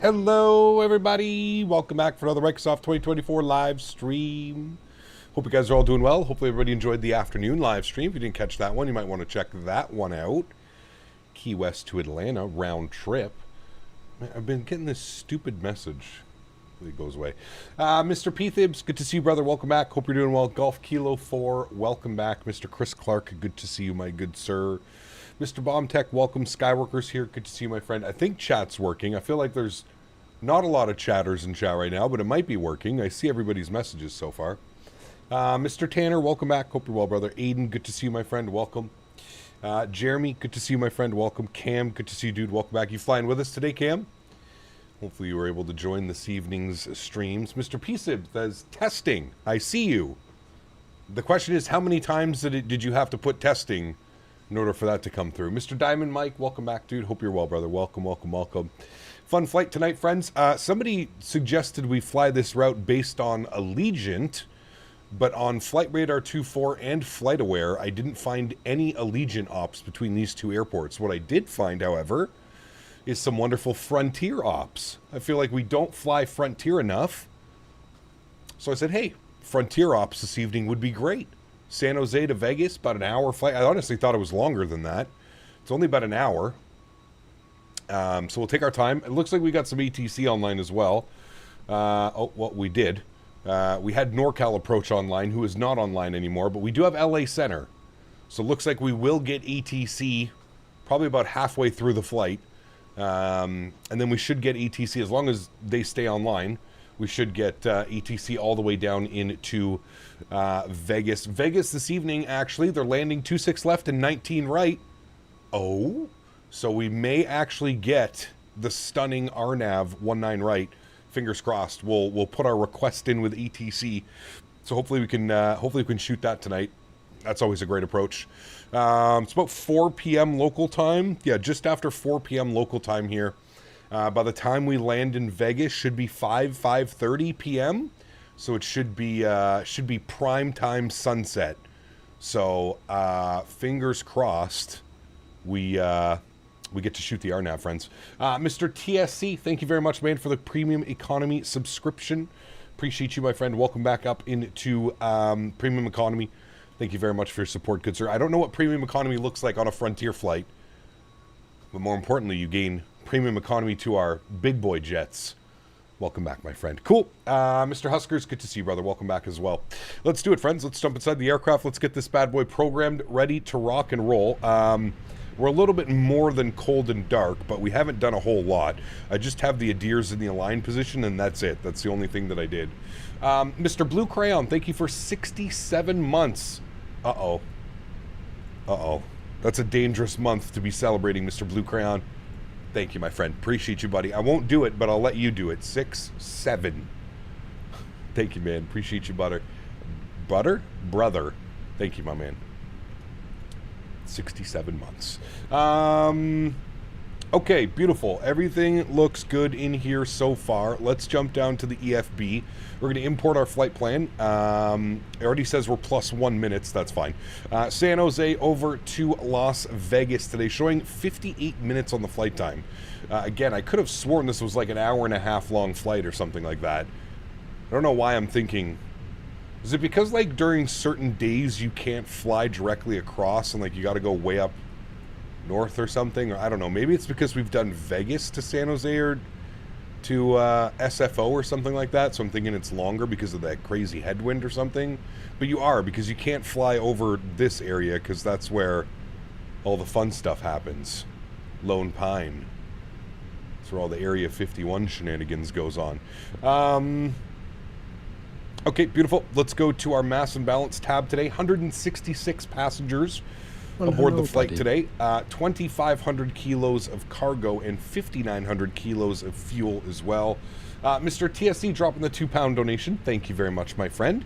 Hello, everybody. Welcome back for another Microsoft 2024 live stream. Hope you guys are all doing well. Hopefully everybody enjoyed the afternoon live stream. If you didn't catch that one, you might want to check that one out. Key West to Atlanta, round trip. Man, I've been getting this stupid message. It goes away. Mr. P. Thibs, good to see you, brother. Welcome back. Hope you're doing well. Golf Kilo 4, welcome back. Mr. Chris Clark, good to see you, my good sir. Mr. Bomb Tech, welcome. Skyworkers here. Good to see you, my friend. I think chat's working. I feel like there's not a lot of chatters in chat right now, but it might be working. I see everybody's messages so far. Mr. Tanner, welcome back. Hope you're well, brother. Aiden, good to see you, my friend. Welcome. Jeremy, good to see you, my friend. Welcome. Cam, good to see you, dude. Welcome back. You flying with us today, Cam? Hopefully you were able to join this evening's streams. Mr. P-Sib says, testing. I see you. The question is, how many times did you have to put testing in order for that to come through? Mr. Diamond Mike, welcome back, dude. Hope you're well, brother. Welcome, welcome, welcome. Fun flight tonight, friends. Somebody suggested we fly this route based on Allegiant, but on Flight Radar 24 and FlightAware, I didn't find any Allegiant ops between these two airports. What I did find, however, is some wonderful Frontier ops. I feel like we don't fly Frontier enough. So I said, hey, Frontier ops this evening would be great. San Jose to Vegas, about an hour flight. I honestly thought it was longer than that. It's only about an hour. So we'll take our time. It looks like we got some ATC online as well. We did. We had NorCal Approach online, who is not online anymore, but we do have LA Center. So it looks like we will get ATC probably about halfway through the flight. And then we should get ATC, as long as they stay online, we should get ATC all the way down into Vegas. Vegas this evening, actually, they're landing 26 left and 19 right. Oh, so we may actually get the stunning RNAV 19 right. Fingers crossed. We'll put our request in with ATC. So hopefully we can shoot that tonight. That's always a great approach. It's about 4 p.m. local time. Yeah, just after 4 p.m. local time here. By the time we land in Vegas, should be 5:30 p.m. So it should be prime time sunset. So fingers crossed, we get to shoot the RNAV, friends. Mr. TSC, thank you very much, man, for the premium economy subscription. Appreciate you, my friend. Welcome back up into premium economy. Thank you very much for your support, good sir. I don't know what premium economy looks like on a Frontier flight, but more importantly, you gain premium economy to our big boy jets. Welcome back, my friend. Cool. Mr. Huskers, good to see you, brother. Welcome back as well. Let's do it, friends. Let's jump inside the aircraft. Let's get this bad boy programmed, ready to rock and roll. We're a little bit more than cold and dark, but we haven't done a whole lot. I just have the Adirs in the align position, and that's it. That's the only thing that I did. Mr. Blue Crayon, thank you for 67 months. Uh-oh. Uh-oh. That's a dangerous month to be celebrating, Mr. Blue Crayon. Thank you, my friend. Appreciate you, buddy. I won't do it, but I'll let you do it. 6-7. Thank you, man. Appreciate you, brother. Brother. Thank you, my man. 67 months. Okay, beautiful. Everything looks good in here so far. Let's jump down to the EFB. We're going to import our flight plan. It already says we're plus 1 minute. That's fine. San Jose over to Las Vegas today, showing 58 minutes on the flight time. Again, I could have sworn this was like an hour and a half long flight or something like that. I don't know why I'm thinking. Is it because, like, during certain days you can't fly directly across and, like, you got to go way up north or something? Or I don't know. Maybe it's because we've done Vegas to San Jose or to SFO or something like that. So I'm thinking it's longer because of that crazy headwind or something. But you are, because you can't fly over this area because that's where all the fun stuff happens. Lone Pine. That's where all the Area 51 shenanigans goes on. Okay, beautiful. Let's go to our mass and balance tab today. 166 passengers aboard the flight today. 2,500 kilos of cargo and 5,900 kilos of fuel as well. Mr. TSC dropping the £2 donation. Thank you very much, my friend.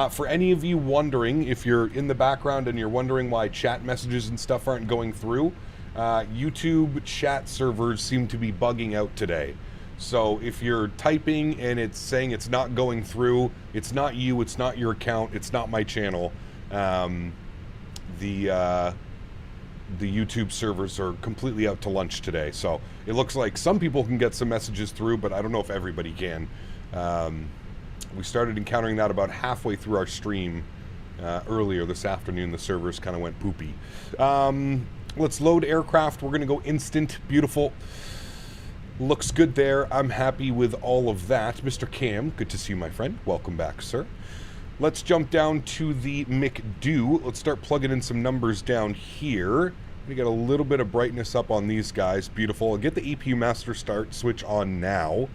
For any of you wondering, if you're in the background and you're wondering why chat messages and stuff aren't going through, YouTube chat servers seem to be bugging out today. So if you're typing and it's saying it's not going through, it's not you, it's not your account, it's not my channel. The the YouTube servers are completely out to lunch today. So it looks like some people can get some messages through, but I don't know if everybody can. We started encountering that about halfway through our stream earlier this afternoon. The servers kind of went poopy. Let's load aircraft. We're going to go instant. Beautiful. Looks good there. I'm happy with all of that. Mr. Cam, good to see you, my friend. Welcome back, sir. Let's jump down to the McDo. Let's start plugging in some numbers down here. We get a little bit of brightness up on these guys. Beautiful. I'll get the EPU master start switch on now.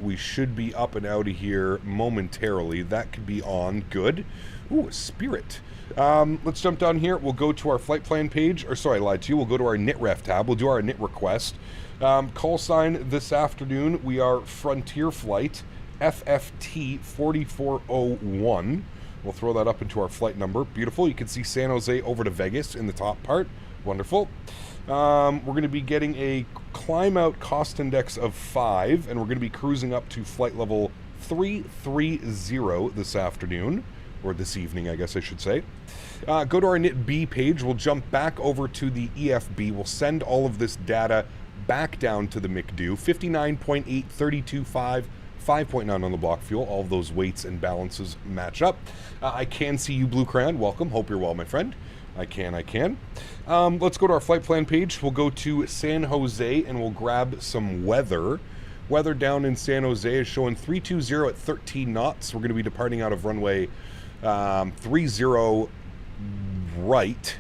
We should be up and out of here momentarily. That could be on. Good. Ooh, a Spirit. Let's jump down here. We'll go to our flight plan page. Or sorry, I lied to you. We'll go to our NITREF tab. We'll do our NIT request. Call sign this afternoon. We are Frontier Flight FFT 4401. We'll throw that up into our flight number. Beautiful. You can see San Jose over to Vegas in the top part. Wonderful. We're going to be getting a climb out cost index of 5, and we're going to be cruising up to flight level 330 this afternoon, or this evening, I guess I should say. Go to our NIT-B page. We'll jump back over to the EFB. We'll send all of this data back down to the McDo. 59.8, 32.5, 5.9 on the block fuel. All of those weights and balances match up. I can see you, Blue Crayon. Welcome. Hope you're well, my friend. I can. Let's go to our flight plan page. We'll go to San Jose and we'll grab some weather. Weather down in San Jose is showing 320 at 13 knots. We're going to be departing out of runway 30 right.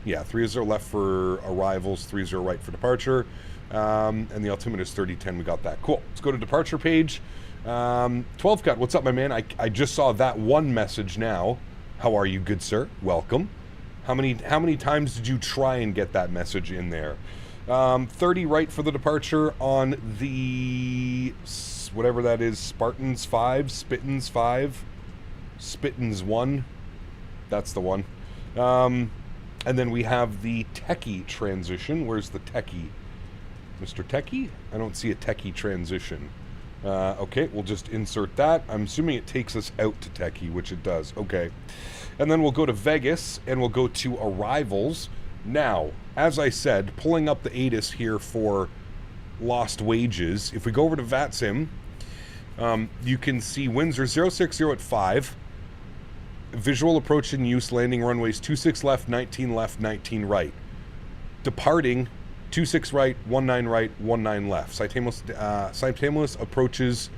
Yeah, 30 left for arrivals, 30 right for departure. And the altimeter is 3010. We got that. Cool. Let's go to departure page. 12 cut. What's up, my man? I just saw that one message now. How are you, good sir? Welcome. How many times did you try and get that message in there? 30 right for the departure on the whatever that is. Spartans 5, Spittins 5, Spittins 1. That's the one. And then we have the techie transition. Where's the techie? Mr. Techie? I don't see a techie transition. Okay, we'll just insert that. I'm assuming it takes us out to techie, which it does. Okay. And then we'll go to Vegas, and we'll go to arrivals. Now, as I said, pulling up the ATIS here for lost wages. If we go over to VATSIM, you can see winds are 060 at 5. Visual approach in use, landing runways 26 left, 19 left, 19 right. Departing 26 right, 19 right, 19 left. Simultaneous approaches,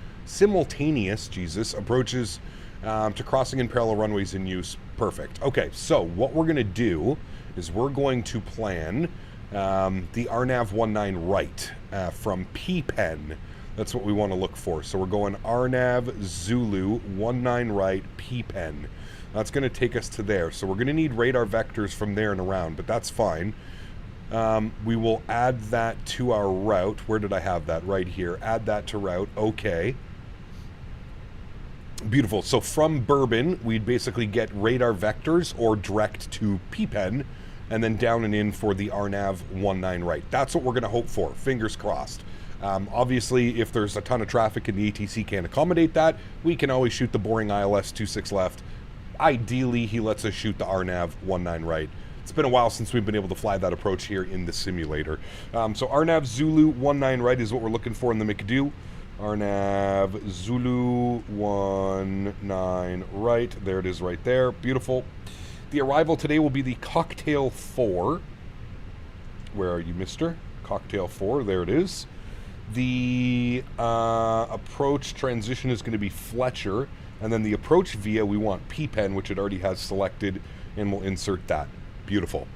approaches to crossing in parallel runways in use. Perfect. Okay, so what we're going to do is we're going to plan the RNAV 19 right from P-Pen. That's what we want to look for. So we're going RNAV Zulu 19 right P-Pen. That's going to take us to there. So we're going to need radar vectors from there and around, but that's fine. We will add that to our route. Where did I have that? Right here. Add that to route. Okay. Beautiful. So from Bourbon, we'd basically get radar vectors or direct to P-Pen, and then down and in for the RNAV 19 right. That's what we're going to hope for. Fingers crossed. Obviously, if there's a ton of traffic and the ATC can't accommodate that, we can always shoot the Boeing ILS 26 left. Ideally, he lets us shoot the RNAV 19 right. It's been a while since we've been able to fly that approach here in the simulator. So RNAV Zulu 19 right is what we're looking for in the McDo. RNAV Zulu 19 right. There it is right there. Beautiful. The arrival today will be the Cocktail 4. Where are you, mister? Cocktail 4. There it is. The approach transition is going to be Fletcher. And then the approach via, we want P-Pen, which it already has selected, and we'll insert that. Beautiful.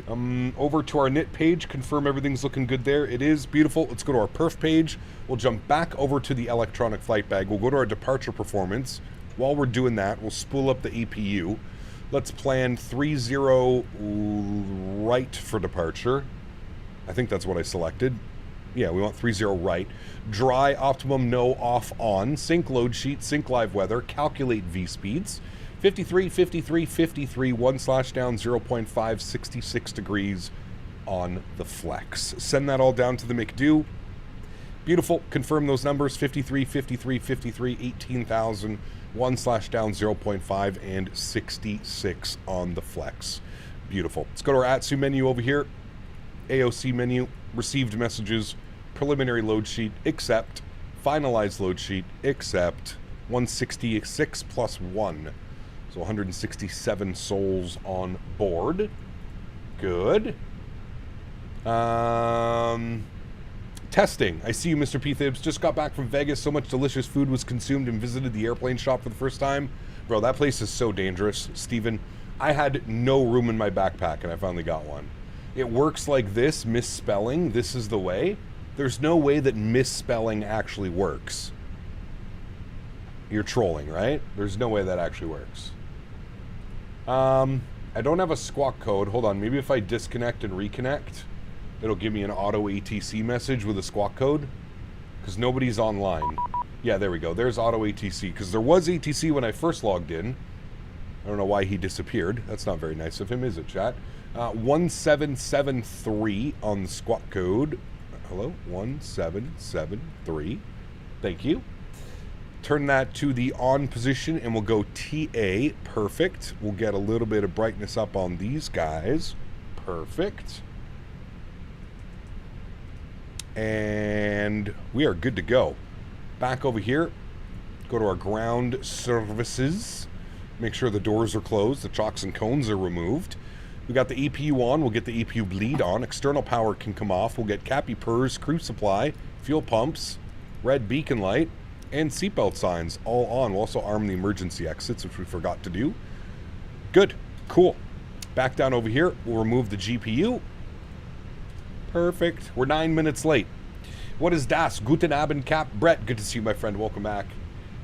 Over to our NIT page, confirm everything's looking good there. It is beautiful. Let's go to our perf page. We'll jump back over to the electronic flight bag. We'll go to our departure performance. While we're doing that, we'll spool up the APU. Let's plan 30 right for departure. I think that's what I selected. Yeah, we want 30 right. Dry, optimum, no, off, on. Sync load sheet, sync live weather, calculate V speeds. 53, 53, 53, 1/ down, 0.5, 66 degrees on the flex. Send that all down to the McDo. Beautiful. Confirm those numbers. 53, 53, 53, 18,000, 1/ down, 0.5, and 66 on the flex. Beautiful. Let's go to our AtSiu menu over here. AOC menu, received messages, preliminary load sheet, accept, finalized load sheet, accept, 166 plus 1. So 167 souls on board. Good. Testing. I see you, Mr. P. Thibs. Just got back from Vegas. So much delicious food was consumed and visited the airplane shop for the first time. Bro, that place is so dangerous. Steven, I had no room in my backpack and I finally got one. It works like this, misspelling. This is the way. There's no way that misspelling actually works. You're trolling, right? There's no way that actually works. I don't have a squawk code. Hold on. Maybe if I disconnect and reconnect, it'll give me an auto ATC message with a squawk code. Because nobody's online. Yeah, there we go. There's auto ATC. Because there was ATC when I first logged in. I don't know why he disappeared. That's not very nice of him, is it, chat? 1773 on the squawk code. Hello? 1773. Thank you. Turn that to the on position and we'll go TA. Perfect. We'll get a little bit of brightness up on these guys. Perfect. And we are good to go. Back over here. Go to our ground services. Make sure the doors are closed. The chocks and cones are removed. We got the EPU on. We'll get the EPU bleed on. External power can come off. We'll get Cappy Purrs, crew supply, fuel pumps, red beacon light, and seatbelt signs all on. We'll also arm the emergency exits, which we forgot to do. Good. Cool. Back down over here. We'll remove the GPU. Perfect. We're 9 minutes late. What is das? Guten Abend, Cap. Brett, good to see you, my friend. Welcome back.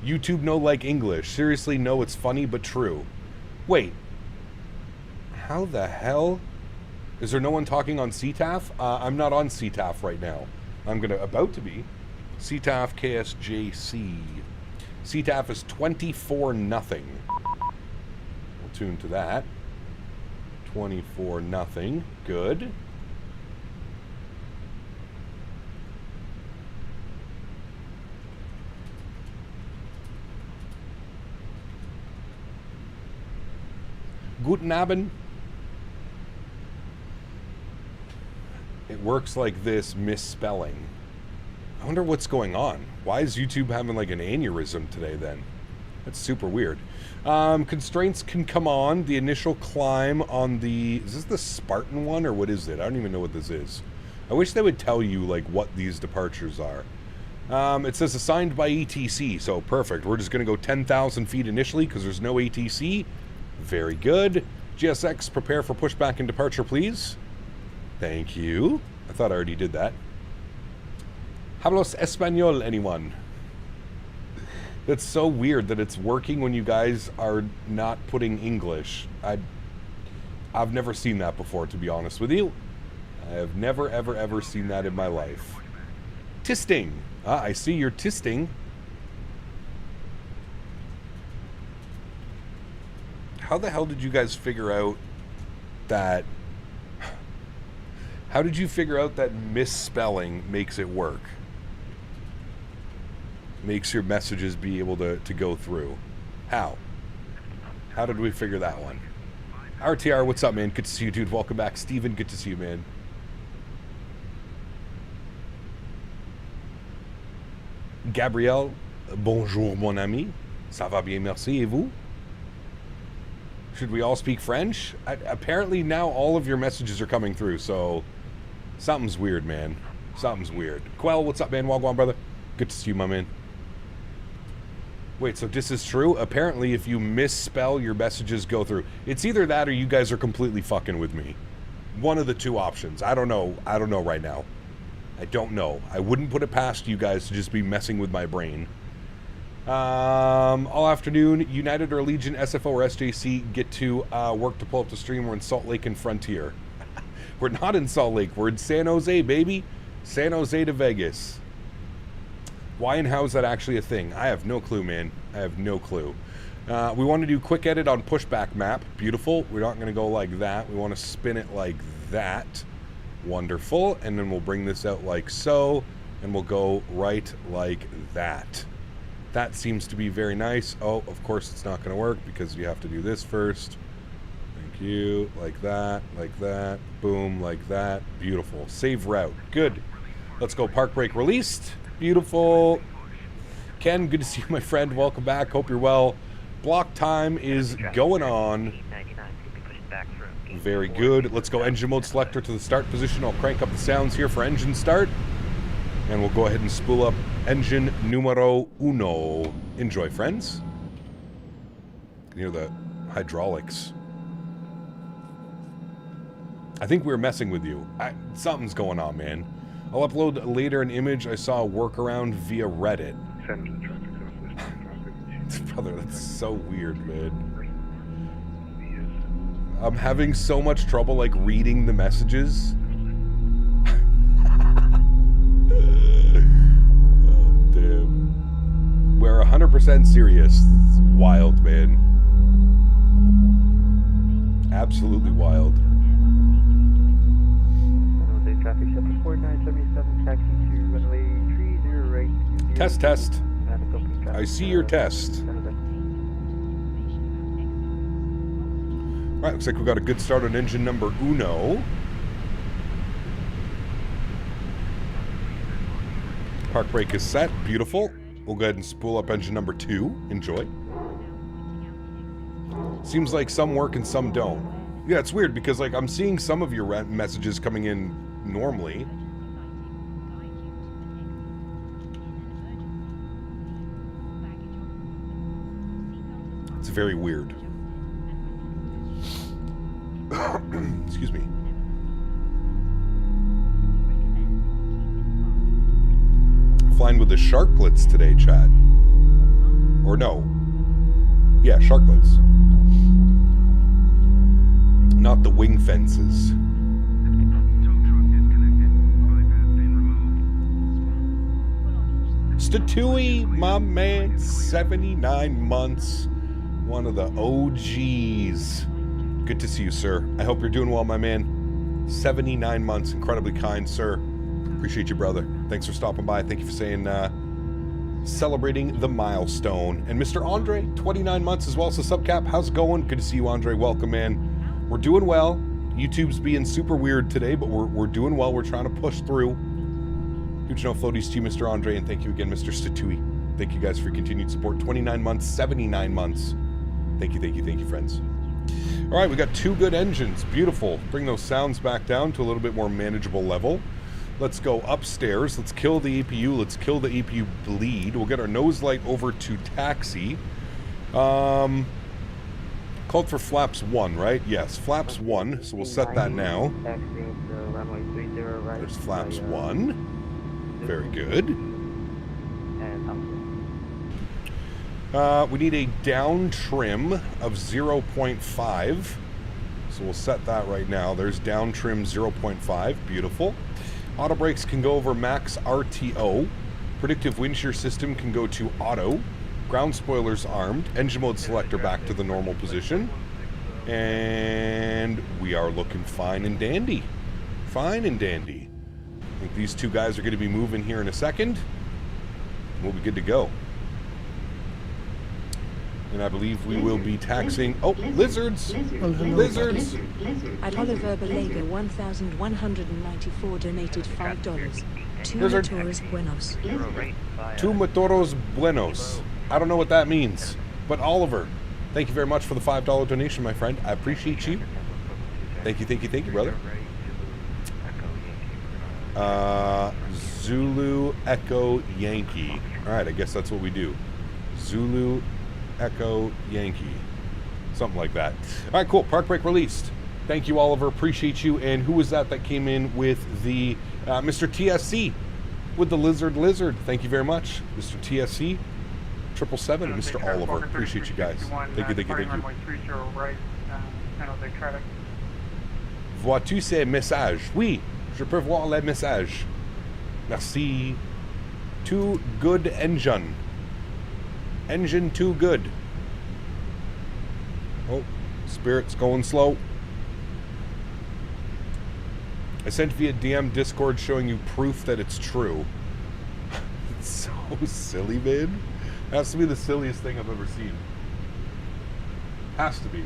YouTube no like English. Seriously, no, it's funny but true. Wait. How the hell? Is there no one talking on CTAF? I'm not on CTAF right now. I'm about to be. CTAF KSJC. CTAF is 24-0. We'll tune to that. 24-0. Good. Guten Abend. It works like this, misspelling. I wonder what's going on. Why is YouTube having like an aneurysm today then? That's super weird. Constraints can come on. The initial climb on the... Is this the Spartan one or what is it? I don't even know what this is. I wish they would tell you like what these departures are. It says assigned by ETC, so perfect. We're just going to go 10,000 feet initially because there's no ATC. Very good. GSX, prepare for pushback and departure, please. Thank you. I thought I already did that. Hablos Español, anyone? That's so weird that it's working when you guys are not putting English. I've never seen that before, to be honest with you. I have never, ever, ever seen that in my life. Tisting. Ah, I see you're tisting. How the hell did you guys figure out that... How did you figure out that misspelling makes it work? Makes your messages be able to go through. How? How did we figure that one? RTR, what's up, man? Good to see you, dude. Welcome back. Steven, good to see you, man. Gabrielle, bonjour, mon ami. Ça va bien, merci, et vous? Should we all speak French? Apparently now all of your messages are coming through, so... Something's weird, man. Something's weird. Quell, what's up, man? Wagwan, brother. Good to see you, my man. Wait, so this is true? Apparently, if you misspell, your messages go through. It's either that or you guys are completely fucking with me. One of the two options. I don't know. I don't know right now. I don't know. I wouldn't put it past you guys to just be messing with my brain. All afternoon, United or Allegiant, SFO or SJC get to work to pull up the stream. We're in Salt Lake and Frontier. We're not in Salt Lake. We're in San Jose, baby. San Jose to Vegas. Why and how is that actually a thing? I have no clue, man. I have no clue. We want to do quick edit on pushback map. Beautiful. We're not going to go like that. We want to spin it like that. Wonderful. And then we'll bring this out like so. And we'll go right like that. That seems to be very nice. Oh, of course it's not going to work because you have to do this first. Cute. Like that. Like that. Boom. Like that. Beautiful. Save route. Good. Let's go. Park brake released. Beautiful. Ken, good to see you, my friend. Welcome back. Hope you're well. Block time is going on. Very good. Let's go engine mode selector to the start position. I'll crank up the sounds here for engine start. And we'll go ahead and spool up engine numero uno. Enjoy, friends. You hear the hydraulics. I think we were messing with you. Something's going on, man. I'll upload later an image I saw a workaround via Reddit. Brother, that's so weird, man. I'm having so much trouble, like, reading the messages. Oh, damn. We're 100% serious. It's wild, man. Absolutely wild. Traffic 74977, taxi to runway 30 right. Test, test. I see your test. Alright, looks like we got a good start on engine number uno. Park brake is set. Beautiful. We'll go ahead and spool up engine number 2. Enjoy. Seems like some work and some don't. Yeah, it's weird because, like, I'm seeing some of your messages coming in normally. It's very weird. Excuse me. Flying with the sharklets today, chat. Or no. Yeah, sharklets. Not the wing fences. Statewi, my man, 79 months. One of the OGs. Good to see you, sir. I hope you're doing well, my man. 79 months. Incredibly kind, sir. Appreciate you, brother. Thanks for stopping by. Thank you for saying, celebrating the milestone. And Mr. Andre, 29 months as well. So, Subcap, how's it going? Good to see you, Andre. Welcome, man. We're doing well. YouTube's being super weird today, but we're doing well. We're trying to push through. Huge no floaties to you, Mr. Andre, and thank you again, Mr. Statewi. Thank you guys for your continued support. 29 months, 79 months. Thank you, friends. All right, we got 2 good engines. Beautiful. Bring those sounds back down to a little bit more manageable level. Let's go upstairs. Let's kill the APU. Let's kill the APU bleed. We'll get our nose light over to taxi. Called for flaps 1, right? Yes, flaps 1. So we'll set that now. There's flaps 1. Very good. We need a down trim of 0.5. So we'll set that right now. There's down trim 0.5. Beautiful. Auto brakes can go over max RTO. Predictive wind shear system can go to auto. Ground spoilers armed. Engine mode selector back to the normal position. And we are looking fine and dandy. Fine and dandy. I think these 2 guys are going to be moving here in a second. We'll be good to go. And I believe we will be taxing... Oh, lizards! Lizards! At Oliver Belega 1,194 donated $5. Two Matoros Buenos. Two Matoros Buenos. I don't know what that means. But Oliver, thank you very much for the $5 donation, my friend. I appreciate you. Thank you, brother. Zulu Echo Yankee. Alright, I guess that's what we do. Zulu Echo Yankee. Something like that. Alright, cool. Park brake released. Thank you, Oliver. Appreciate you. And who was that came in with the Mr. TSC with the lizard? Thank you very much, Mr. TSC. 777 and Mr. Oliver. Appreciate you guys. Thank you. Vois-tu ces messages? Oui, je peux voir les messages. Merci. Too good engine. Engine too good. Oh, Spirit's going slow. I sent via DM Discord showing you proof that it's true. It's so silly, man. It has to be the silliest thing I've ever seen. Has to be.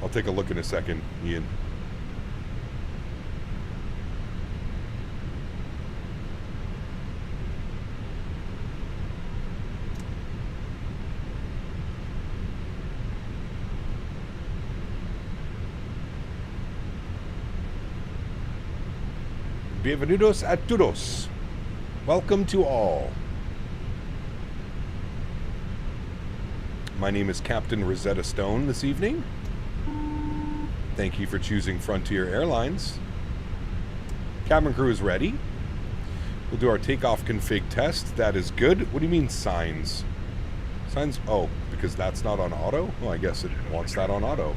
I'll take a look in a second, Ian. Bienvenidos a todos. Welcome to all. My name is Captain Rosetta Stone this evening. Thank you for choosing Frontier Airlines. Cabin crew is ready. We'll do our takeoff config test. That is good. What do you mean signs? Signs? Oh, because that's not on auto? Well, I guess it wants that on auto.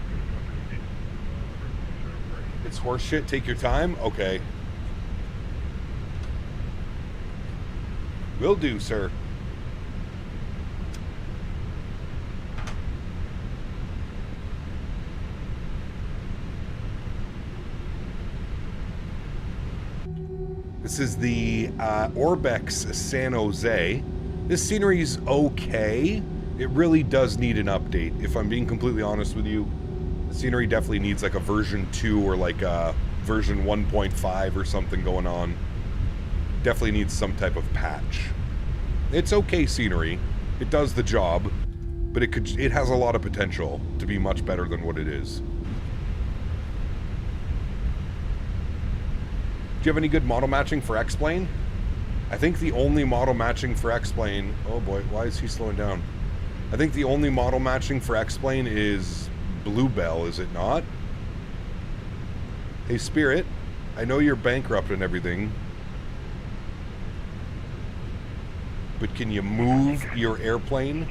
It's horse shit. Take your time. Okay. Will do, sir. This is the Orbex San Jose. This scenery's okay. It really does need an update, if I'm being completely honest with you. The scenery definitely needs like a version 2 or like a version 1.5 or something going on. Definitely needs some type of patch. It's okay scenery. It does the job, but it has a lot of potential to be much better than what it is. Do you have any good model matching for X-Plane? I think the only model matching for X-Plane... Oh boy, why is he slowing down? I think the only model matching for X-Plane is Bluebell, is it not? Hey Spirit, I know you're bankrupt and everything, but can you move your airplane?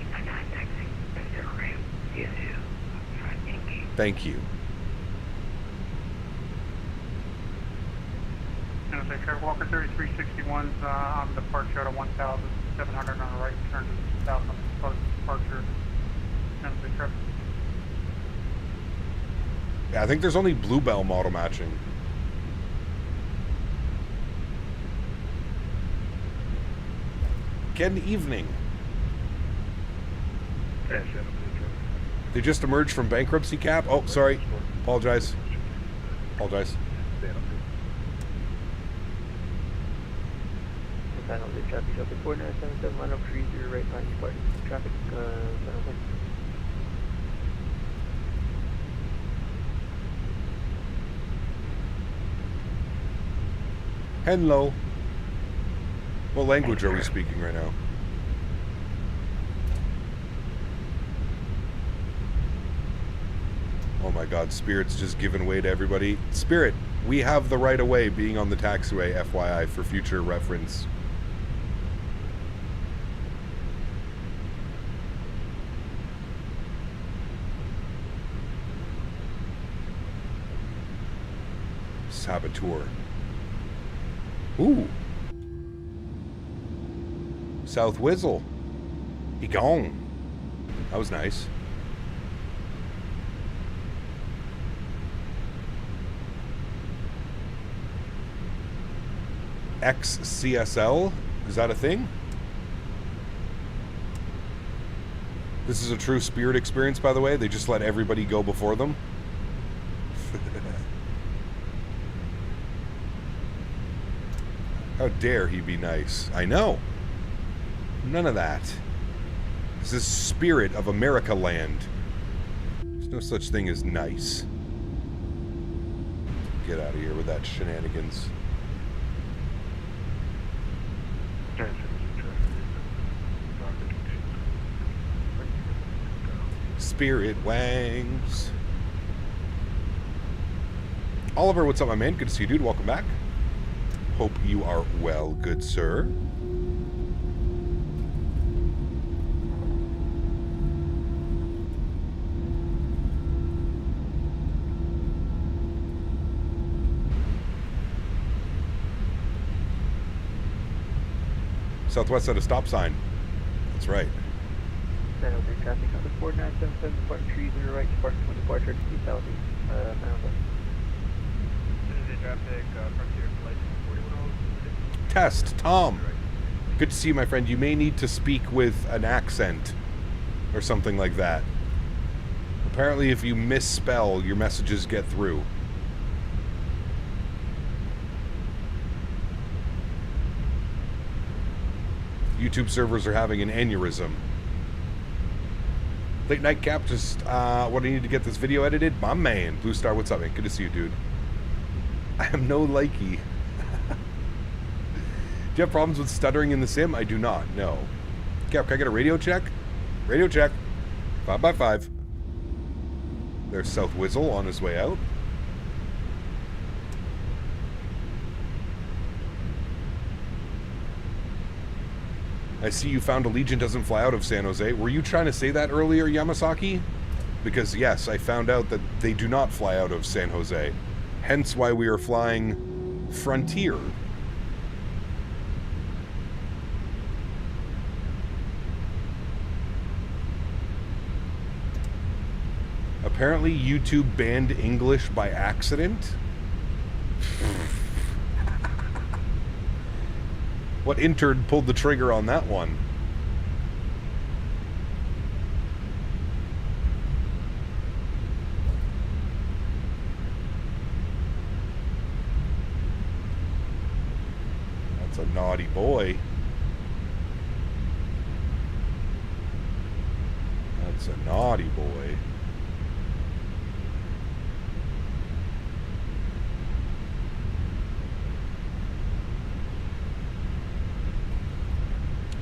Thank you. Walker 3361's on the departure at 1,700 on the right, turn to the south on the proposed departure. Yeah, I think there's only Bluebell model matching. Good evening. They just emerged from bankruptcy cap? Oh, sorry. Apologize. Apologize. San Jose traffic, Delta 4977, line up 30 right 9, depart traffic, San Jose. Hello. What language are we speaking right now? Oh my god, Spirit's just giving way to everybody. Spirit, we have the right of way being on the taxiway, FYI, for future reference. Saboteur. Ooh. South Whistle. He gone. That was nice. XCSL? Is that a thing? This is a true Spirit experience, by the way. They just let everybody go before them. How dare he be nice? I know. None of that. This is Spirit of America land. There's no such thing as nice. Get out of here with that shenanigans. Spirit wangs. Oliver, what's up, my man? Good to see you, dude. Welcome back. Hope you are well, good sir. Southwest at a stop sign. That's right. San Jose traffic, number 4977, departing 30 right, departing 20 departure to 2000, San Jose. San Jose traffic, Frontier Flight 4106. Test, Tom. Good to see you, my friend. You may need to speak with an accent or something like that. Apparently, if you misspell, your messages get through. YouTube servers are having an aneurysm. Late Night Cap, just what do I need to get this video edited? My man. Blue Star, what's up, man? Good to see you, dude. I am no likey. Do you have problems with stuttering in the sim? I do not, no. Cap, can I get a radio check? Radio check. 5x5. There's South Whizzle on his way out. I see you found a Legion doesn't fly out of San Jose. Were you trying to say that earlier, Yamasaki? Because yes, I found out that they do not fly out of San Jose. Hence why we are flying Frontier. Apparently YouTube banned English by accident. What intern pulled the trigger on that one? That's a naughty boy. That's a naughty boy.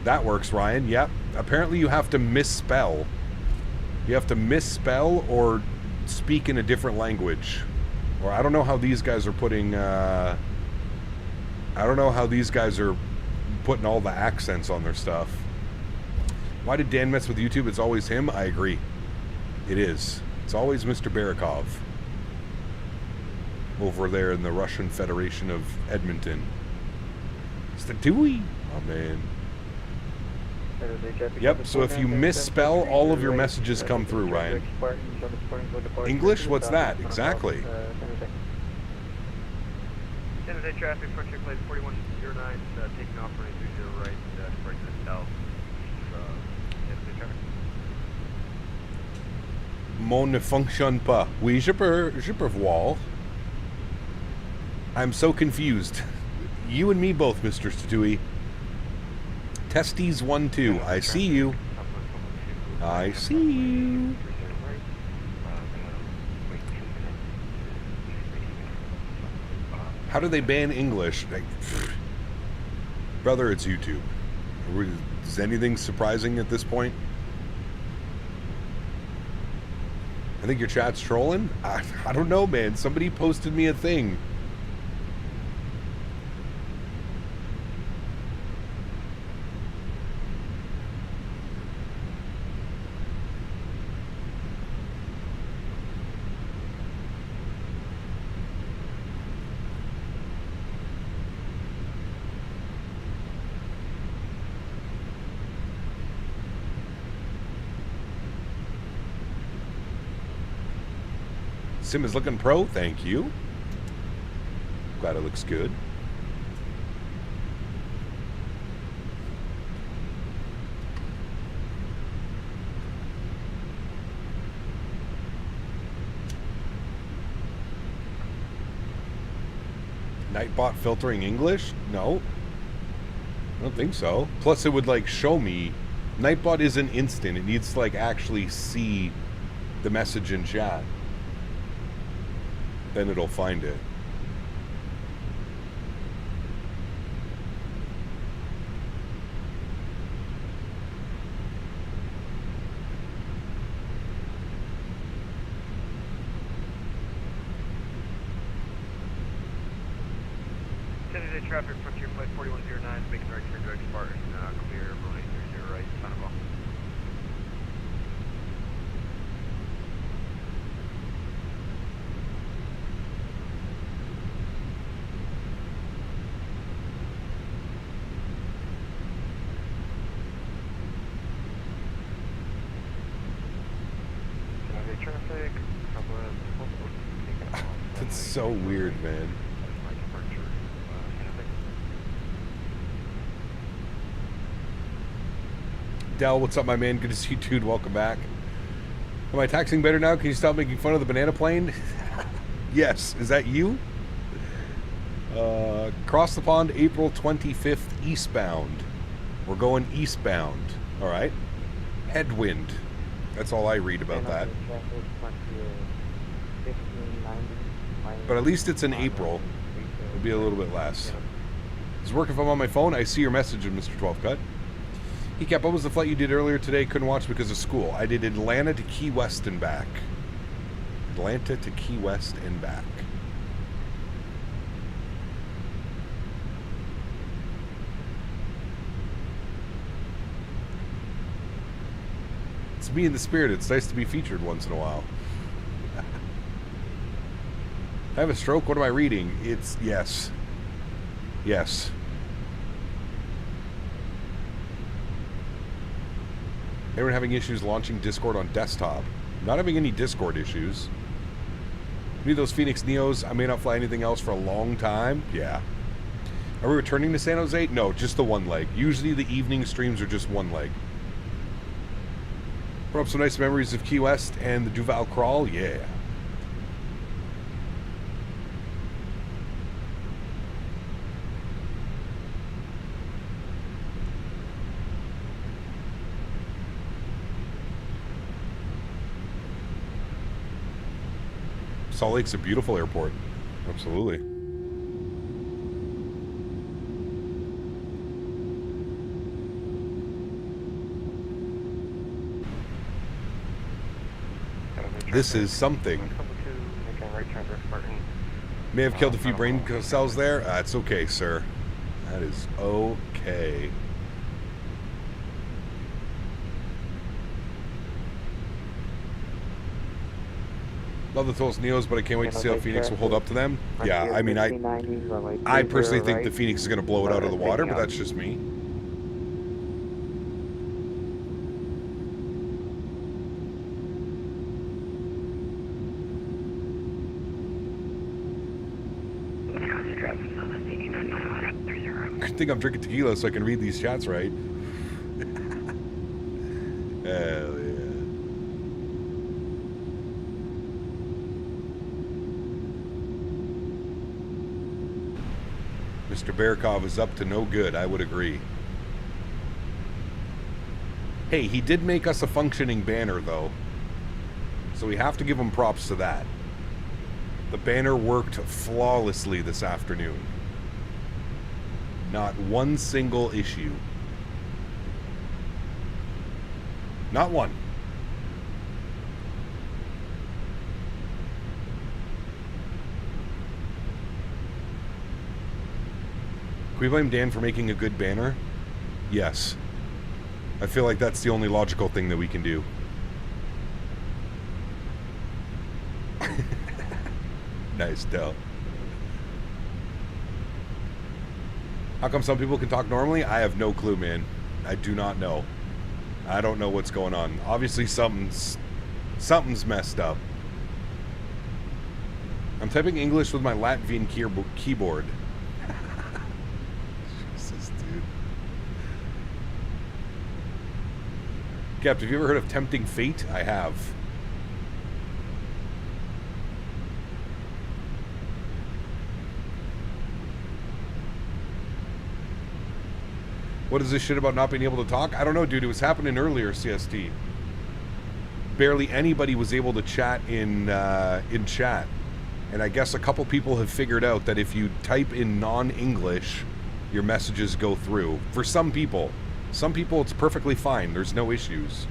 That works, Ryan. Yep. Apparently you have to misspell. You have to misspell or speak in a different language. Or I don't know how these guys are putting, I don't know how these guys are putting all the accents on their stuff. Why did Dan mess with YouTube? It's always him? I agree. It is. It's always Mr. Barakov. Over there in the Russian Federation of Edmonton. Statewi. Oh, man. Yep, so if you misspell, all of your messages come through, Ryan. English? What's that? Exactly. San Jose traffic, Frontier plate 4109, taking off running 30 right, departing to the south. San Jose traffic. Mon ne fonctionne pas. Oui, je peux voir. I'm so confused. You and me both, Mr. Statewi. Testes 1-2. I see you. I see you. How do they ban English? Like, brother, it's YouTube. Is anything surprising at this point? I think your chat's trolling? I don't know, man. Somebody posted me a thing. Sim is looking pro, thank you. Glad it looks good. Nightbot filtering English? No. I don't think so. Plus it would like show me. Nightbot isn't instant. It needs to like actually see the message in chat. Then it'll find it. San Jose traffic, Frontier flight 4109, making right turn direct Spartan, clear, runway 30 right, AntoniBaldo. That's so weird, man. Dell, what's up, my man? Good to see you, dude. Welcome back. Am I taxing better now? Can you stop making fun of the banana plane? Yes. Is that you? Cross the pond April 25th eastbound. We're going eastbound. All right. Headwind. That's all I read about that. But at least it's in April. It'll be a little bit less. Does it work if I'm on my phone? I see your message, Mr. 12 Cut. He kept, what was the flight you did earlier today? Couldn't watch because of school. I did Atlanta to Key West and back. Atlanta to Key West and back. It's me in the spirit. It's nice to be featured once in a while. I have a stroke. What am I reading? It's yes. Yes. Erin having issues launching Discord on desktop. Not having any Discord issues. Need those Fenix Neos. I may not fly anything else for a long time. Yeah. Are we returning to San Jose? No, just the one leg. Usually the evening streams are just one leg. Brought up some nice memories of Key West and the Duval Crawl. Yeah. Salt Lake's a beautiful airport. Absolutely. This is something. May have killed a few brain cells there. It's okay, sir. That is okay. Love the Tulsa Neos, but I can't wait to see how Phoenix will hold up to them. Yeah, I mean, I personally think the Phoenix is going to blow it out of the water, but that's just me. I think I'm drinking tequila so I can read these chats right. Hell yeah. Mr. Bearkov is up to no good, I would agree. Hey, he did make us a functioning banner, though. So we have to give him props to that. The banner worked flawlessly this afternoon. Not one single issue. Not one. Can we blame Dan for making a good banner? Yes. I feel like that's the only logical thing that we can do. Nice, Del. How come some people can talk normally? I have no clue, man. I do not know. I don't know what's going on. Obviously, something's messed up. I'm typing English with my Latvian keyboard. Jesus, dude. Cap, have you ever heard of Tempting Fate? I have. What is this shit about not being able to talk? I don't know, dude. It was happening earlier, CST. Barely anybody was able to chat in chat. And I guess a couple people have figured out that if you type in non-English, your messages go through. For some people. Some people, it's perfectly fine. There's no issues.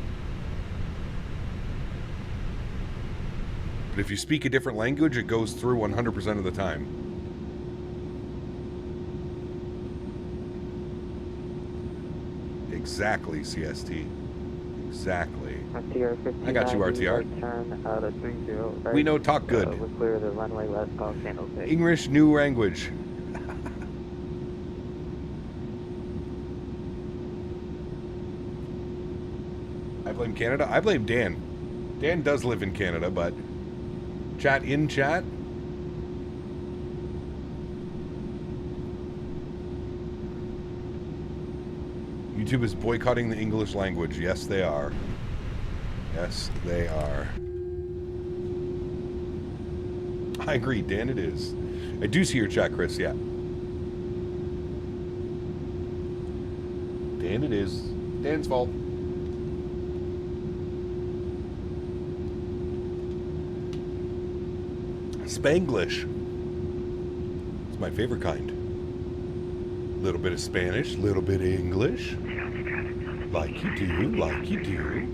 But if you speak a different language, it goes through 100% of the time. Exactly, CST. Exactly. I got you, RTR. Turn out of 30, right? We know talk good. We'll clear the runway left call San Jose. English new language. I blame Canada. I blame Dan. Dan does live in Canada, but chat in chat. YouTube is boycotting the English language. Yes, they are. Yes, they are. I agree, Dan, it is. I do see your chat, Chris, yeah. Dan, it is. Dan's fault. Spanglish. It's my favorite kind. Little bit of Spanish, little bit of English. Like you do, like you do.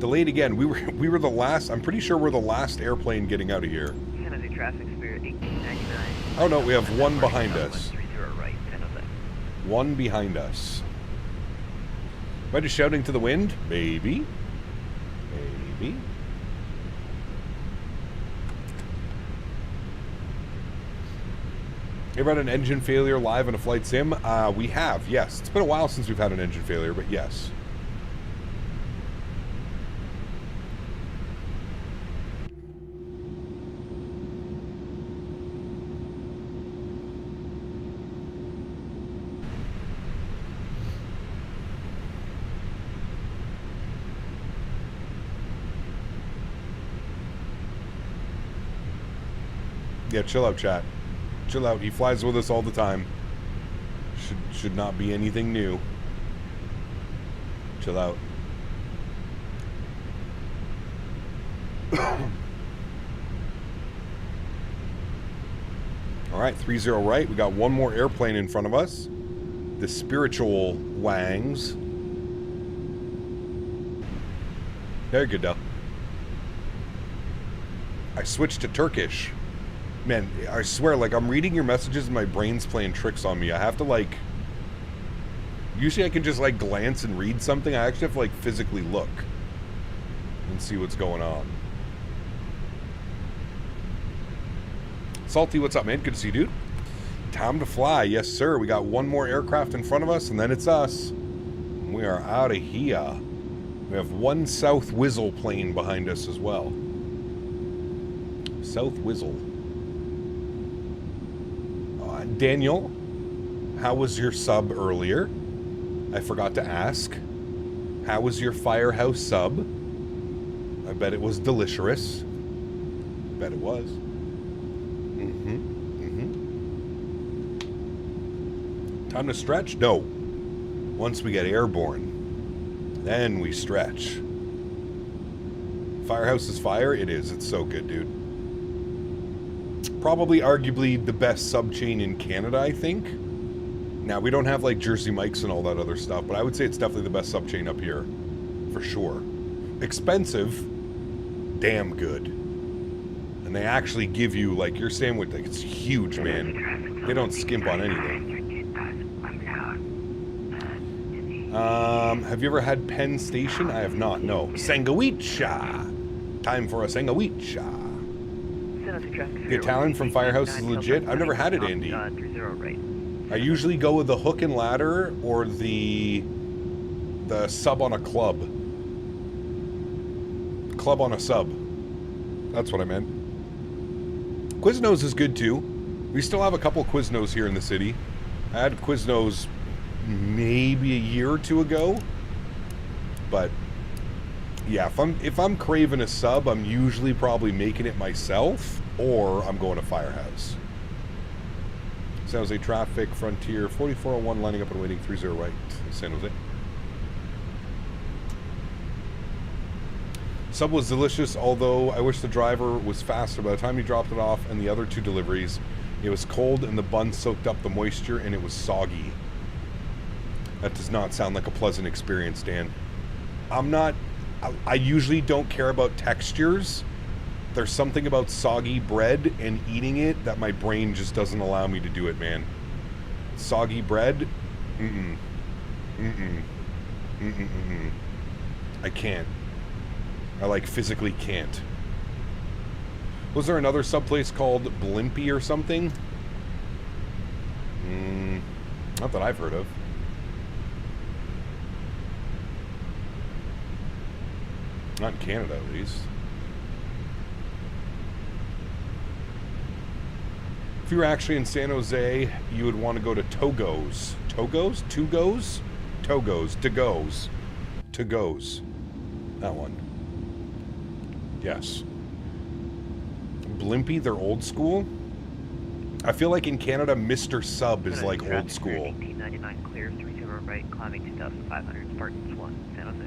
Delayed again. We were the last. I'm pretty sure we're the last airplane getting out of here. Traffic Spirit 1899. Oh no, we have one behind us. 130 right, 1006. One behind us. Am I just shouting to the wind? Maybe. Maybe. You ever had an engine failure live in a flight sim? We have, yes. It's been a while since we've had an engine failure, but yes. Yeah, chill out, chat. Chill out. He flies with us all the time. Should not be anything new. Chill out. All right, 30 right. We got one more airplane in front of us. The spiritual Wangs. Very good, though. I switched to Turkish. Man, I swear, like, I'm reading your messages and my brain's playing tricks on me. I have to, like... Usually I can just, like, glance and read something. I actually have to, like, physically look and see what's going on. Salty, what's up, man? Good to see you, dude. Time to fly. Yes, sir. We got one more aircraft in front of us, and then it's us. We are out of here. We have one South Whizzle plane behind us as well. South Whizzle. Daniel, how was your sub earlier? I forgot to ask. How was your Firehouse sub? I bet it was delicious. Bet it was. Time to stretch? No. Once we get airborne, then we stretch. Firehouse is fire? It is. It's so good, dude. Probably arguably the best sub-chain in Canada, I think. Now, we don't have, like, Jersey Mikes and all that other stuff, but I would say it's definitely the best sub-chain up here. For sure. Expensive. Damn good. And they actually give you, like, your sandwich, like, it's huge, man. They don't skimp on anything. Have you ever had Penn Station? I have not, no. Sangawicha! Time for a Sangawicha. The Italian from Firehouse is legit. I've never had it, Andy. I usually go with the hook and ladder or the sub on a club. Club on a sub. That's what I meant. Quiznos is good too. We still have a couple Quiznos here in the city. I had Quiznos maybe a year or two ago. But yeah, if I'm craving a sub, I'm usually probably making it myself, or I'm going to Firehouse. San Jose traffic, Frontier, 4401 lining up and waiting, 30 right, San Jose. Sub was delicious, although I wish the driver was faster. By the time he dropped it off and the other two deliveries, it was cold and the bun soaked up the moisture and it was soggy. That does not sound like a pleasant experience, Dan. I usually don't care about textures. There's something about soggy bread and eating it that my brain just doesn't allow me to do it, man. Soggy bread? I can't. I, like, physically can't. Was there another sub place called Blimpie or something? Not that I've heard of. Not in Canada, at least. If you were actually in San Jose, you would want to go to Togo's. Togo's? Two-goes? Togo's. To-goes. To-goes. That one. Yes. Blimpie, they're old school. I feel like in Canada, Mr. Sub is like old school. 1899 clear, 30 right, climbing 2,500, Spartans 1, San Jose.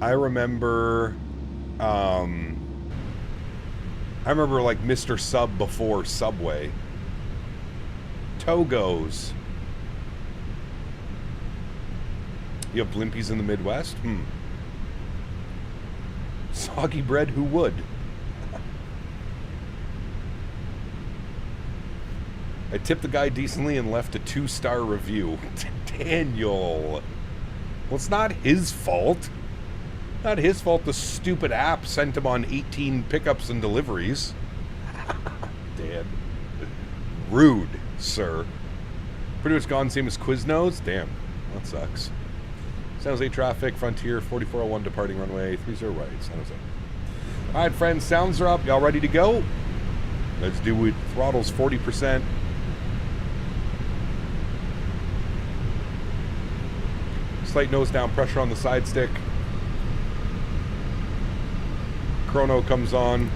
I remember like Mr. Sub before Subway. Togos. You have Blimpies in the Midwest? Soggy bread, who would? I tipped the guy decently and left a 2-star review. Daniel. Well, it's not his fault. Not his fault the stupid app sent him on 18 pickups and deliveries. Dan. Rude, sir. Pretty much gone, same as Quiznos. Damn, that sucks. San Jose traffic, Frontier, 4401 departing runway, 30 right, San Jose. Alright, friends, sounds are up. Y'all ready to go? Let's do it. Throttle's 40%. Slight nose down pressure on the side stick. Chrono comes on.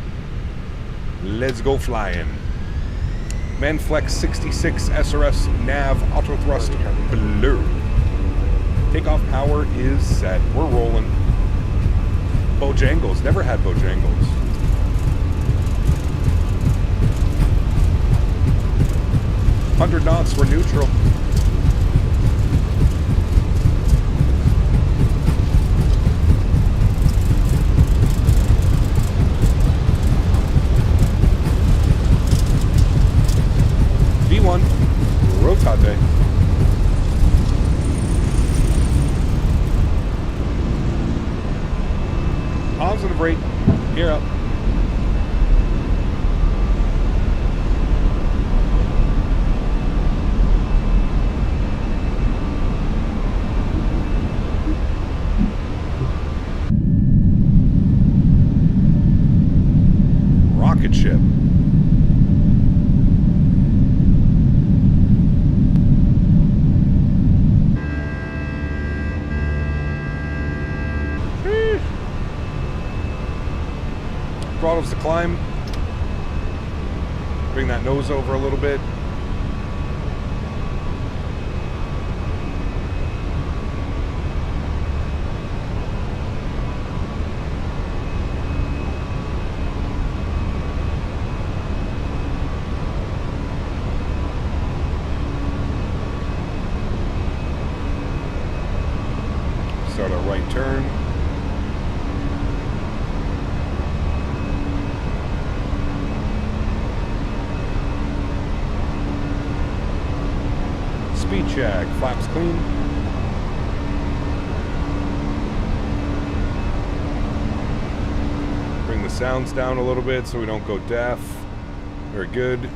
Let's go flying. Manflex 66 SRS nav auto thrust blue. Takeoff power is set. We're rolling. Bojangles. Never had Bojangles. $100 knots. We're neutral. V1. Rotate. Positive rate. Gear up. Rocket ship. Throttles to climb. Bring that nose over a little bit. Start our right turn. Speed check, flaps clean. Bring the sounds down a little bit so we don't go deaf. Very good.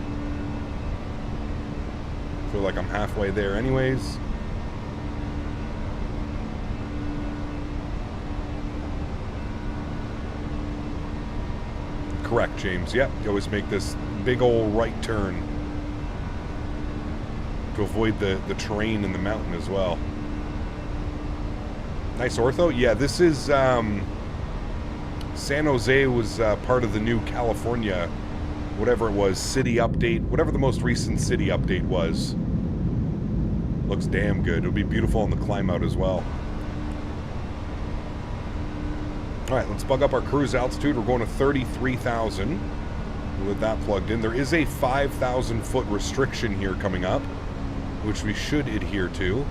Feel like I'm halfway there anyways. Correct, James. Yep, you always make this big old right turn to avoid the terrain in the mountain as well. Nice ortho. Yeah, this is San Jose was part of the new California, whatever it was, city update, whatever the most recent city update was. Looks damn good. It'll be beautiful on the climb out as well. All right, let's bug up our cruise altitude. We're going to 33,000 with that plugged in. There is a 5,000 foot restriction here coming up, which we should adhere to.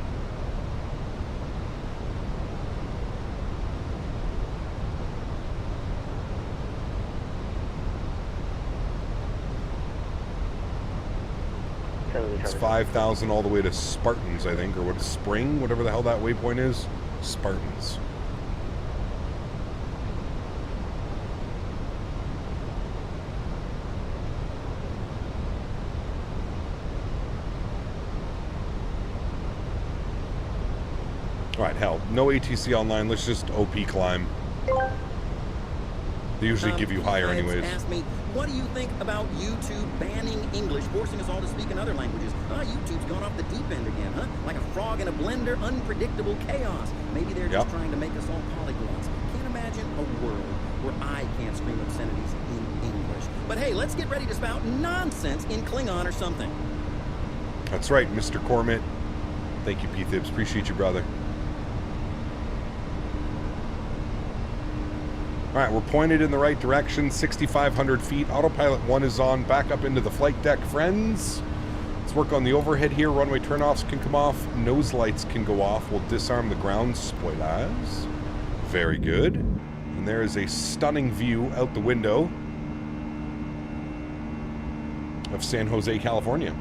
It's 5,000 all the way to Spartans, I think, or what, Spring, whatever the hell that waypoint is. Spartans. Alright, hell, no ATC online, let's just OP climb. They usually give you higher anyways. Asked me, what do you think about YouTube banning English, forcing us all to speak in other languages? YouTube's gone off the deep end again, huh? Like a frog in a blender, unpredictable chaos. Maybe they're just trying to make us all polyglots. Can't imagine a world where I can't scream obscenities in English. But hey, let's get ready to spout nonsense in Klingon or something. That's right, Mr. Cormit. Thank you, P-Thibs. Appreciate you, brother. All right, we're pointed in the right direction, 6,500 feet. Autopilot 1 is on. Back up into the flight deck, friends. Let's work on the overhead here. Runway turnoffs can come off. Nose lights can go off. We'll disarm the ground spoilers. Very good. And there is a stunning view out the window of San Jose, California.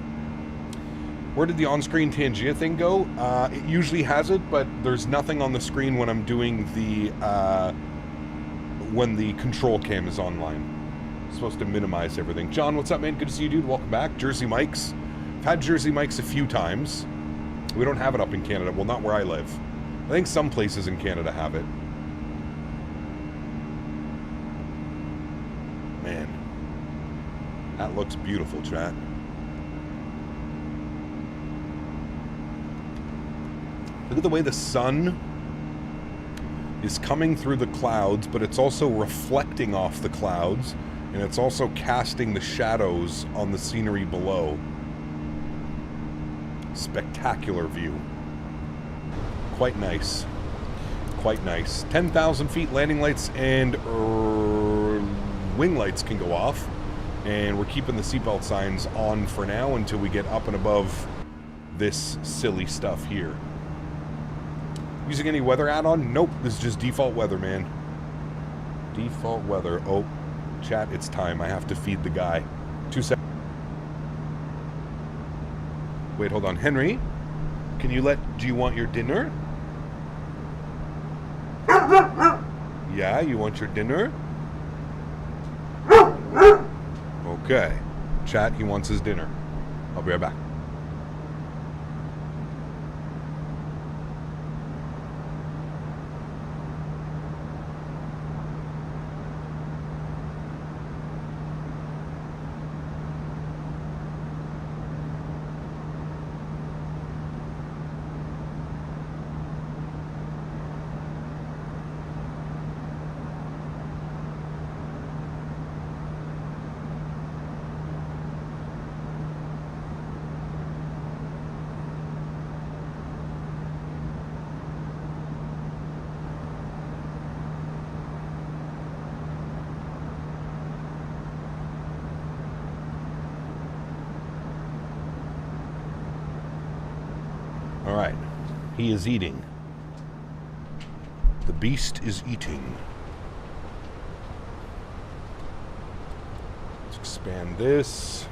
Where did the on-screen Tangia thing go? It usually has it, but there's nothing on the screen when I'm doing the when the control cam is online. It's supposed to minimize everything. John, what's up, man? Good to see you, dude. Welcome back. Jersey Mike's. I've had Jersey Mike's a few times. We don't have it up in Canada. Well, not where I live. I think some places in Canada have it. Man. That looks beautiful, chat. Look at the way the sun is coming through the clouds, but it's also reflecting off the clouds, and it's also casting the shadows on the scenery below. Spectacular view. Quite nice. Quite nice. 10,000 feet, landing lights and wing lights can go off, and we're keeping the seatbelt signs on for now until we get up and above this silly stuff here. Using any weather add-on? Nope, this is just default weather, man. Default weather. Oh, chat, it's time. I have to feed the guy. 2 seconds. Wait, hold on. Henry, do you want your dinner? Yeah, you want your dinner? Okay. Chat, he wants his dinner. I'll be right back. He is eating. The beast is eating. Let's expand this.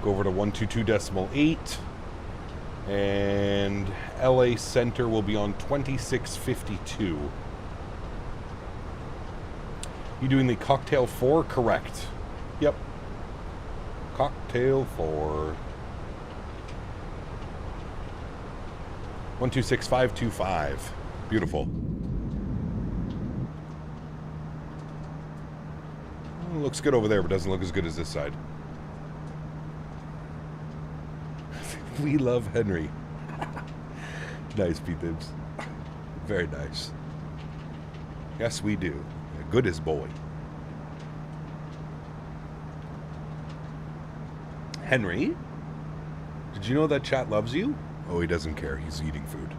Go over to 122.8. And LA Center will be on 2652. You doing the Cocktail 4? Correct. Yep. Cocktail 4. 126525. Beautiful. Oh, looks good over there, but doesn't look as good as this side. We love Henry. Nice, P-Thibs. Very nice. Yes, we do. Good as boy. Henry, did you know that chat loves you? Oh, he doesn't care. He's eating food.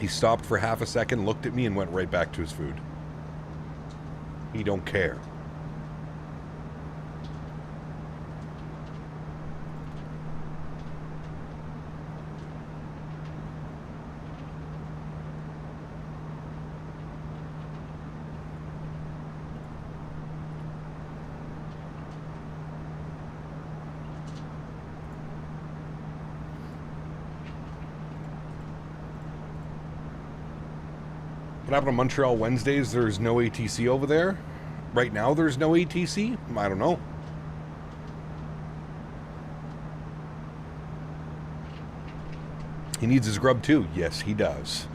He stopped for half a second, looked at me, and went right back to his food. He don't care. What happened on Montreal Wednesdays? There's no ATC over there? Right now there's no ATC? I don't know. He needs his grub too. Yes, he does.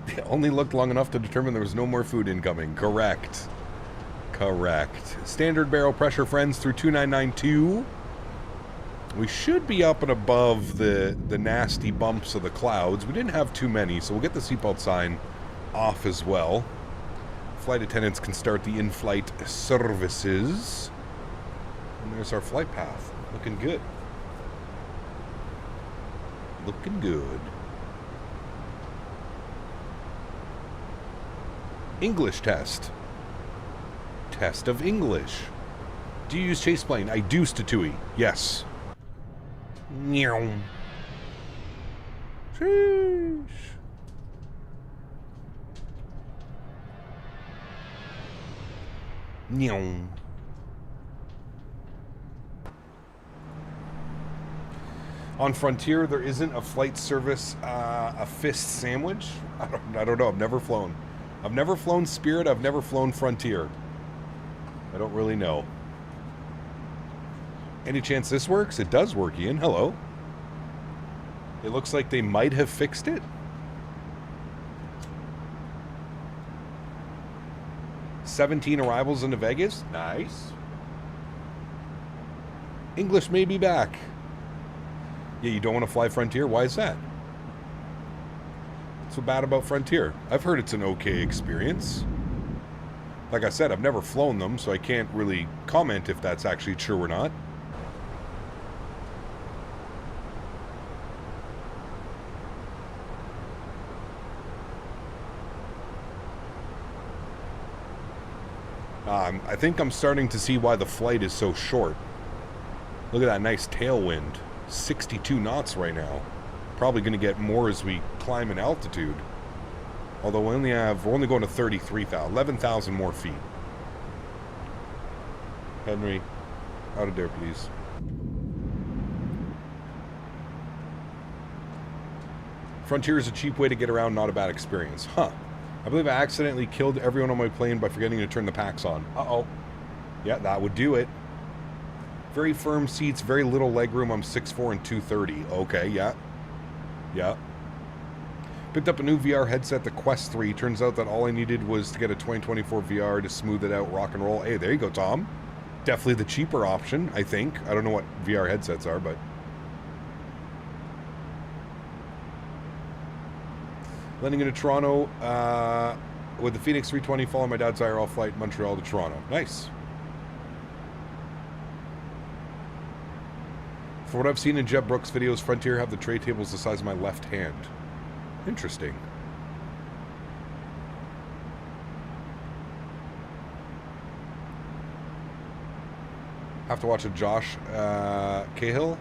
It only looked long enough to determine there was no more food incoming. Correct. Correct. Standard barrel pressure, friends, through 2992. We should be up and above the nasty bumps of the clouds. We didn't have too many, so we'll get the seatbelt sign off as well. Flight attendants can start the in-flight services. And there's our flight path. Looking good. Looking good. English test. Test of English. Do you use chase plane? I do, Statewi. Yes. Meow. Sheesh. Meow. On Frontier, there isn't a flight service, a fist sandwich. I don't know. I've never flown. I've never flown Spirit. I've never flown Frontier. I don't really know. Any chance this works? It does work, Ian. Hello. It looks like they might have fixed it. 17 arrivals into Vegas. Nice. English may be back. Yeah, you don't want to fly Frontier? Why is that? What's so bad about Frontier? I've heard it's an okay experience. Like I said, I've never flown them, so I can't really comment if that's actually true or not. I think I'm starting to see why the flight is so short. Look at that nice tailwind. 62 knots right now. Probably going to get more as we climb in altitude. Although we're only going to 33,000, 11,000 more feet. Henry, out of there, please. Frontier is a cheap way to get around, not a bad experience. Huh. I believe I accidentally killed everyone on my plane by forgetting to turn the packs on. Uh-oh. Yeah, that would do it. Very firm seats, very little legroom. I'm 6'4" and 230. Okay, yeah. Yeah. Picked up a new VR headset, the Quest 3. Turns out that all I needed was to get a 2024 VR to smooth it out, rock and roll. Hey, there you go, Tom. Definitely the cheaper option, I think. I don't know what VR headsets are, but... Landing into Toronto with the Fenix 320, following my dad's IRL flight, Montreal to Toronto. Nice. For what I've seen in Jeb Brooks' videos, Frontier have the tray tables the size of my left hand. Interesting. Have to watch a Josh Cahill.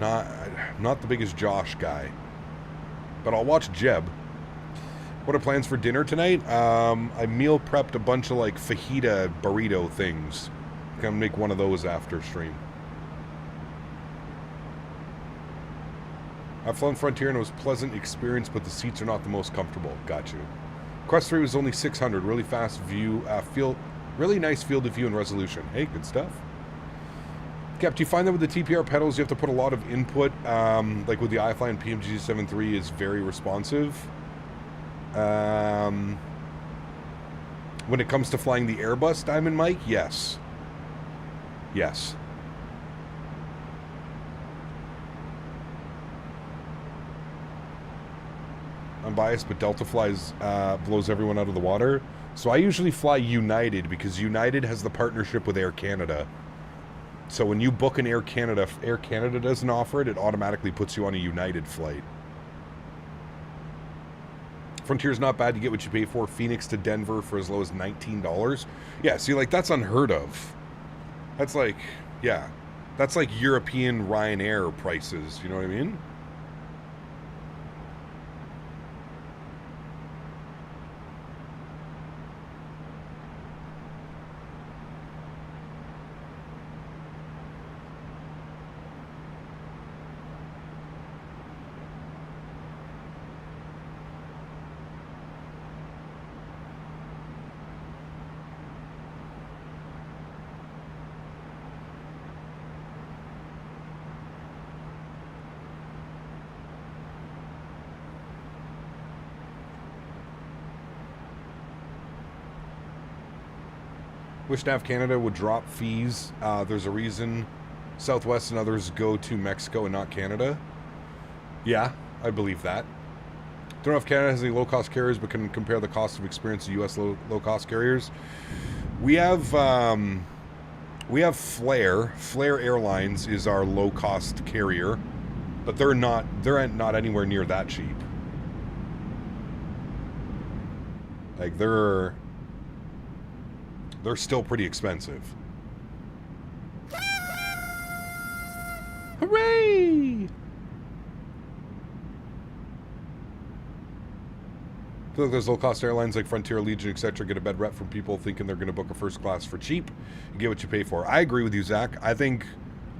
Not the biggest Josh guy. But I'll watch Jeb. What are plans for dinner tonight? I meal prepped a bunch of like fajita burrito things. I'm gonna make one of those after stream. I've flown Frontier and it was a pleasant experience, but the seats are not the most comfortable. Got you. Quest 3 was only 600. Really fast view, really nice field of view and resolution. Hey, good stuff. Cap, do you find that with the TPR pedals you have to put a lot of input, like with the iFlying PMG 7.3 is very responsive? When it comes to flying the Airbus Diamond Mike, yes. Yes. I'm biased, but Delta flies blows everyone out of the water. So I usually fly United because United has the partnership with Air Canada. So when you book an Air Canada, if Air Canada doesn't offer it, it automatically puts you on a United flight. Frontier's not bad. You get what you pay for. Phoenix to Denver for as low as $19. Yeah, see, like, that's unheard of. That's like, yeah. That's like European Ryanair prices, you know what I mean? Wish Nav Canada would drop fees. There's a reason Southwest and others go to Mexico and not Canada. Yeah, I believe that. Don't know if Canada has any low-cost carriers, but can compare the cost of experience to U.S. low-cost carriers. We have Flair. Flair Airlines is our low-cost carrier, but they're not anywhere near that cheap. Like they're still pretty expensive. Hooray! I feel like those low-cost airlines like Frontier, Allegiant, etc. get a bad rep from people thinking they're going to book a first class for cheap. You get what you pay for. I agree with you, Zach. I think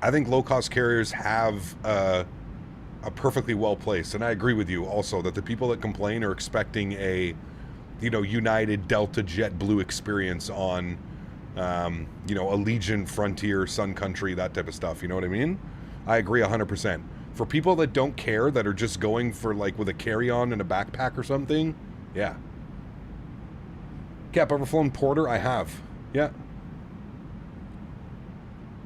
low-cost carriers have a perfectly well placed, and I agree with you also that the people that complain are expecting a, United, Delta, JetBlue experience on, Allegiant, Frontier, Sun Country, that type of stuff. You know what I mean? I agree 100%. For people that don't care, that are just going for like with a carry-on and a backpack or something. Yeah. Cap, ever flown Porter? I have. Yeah.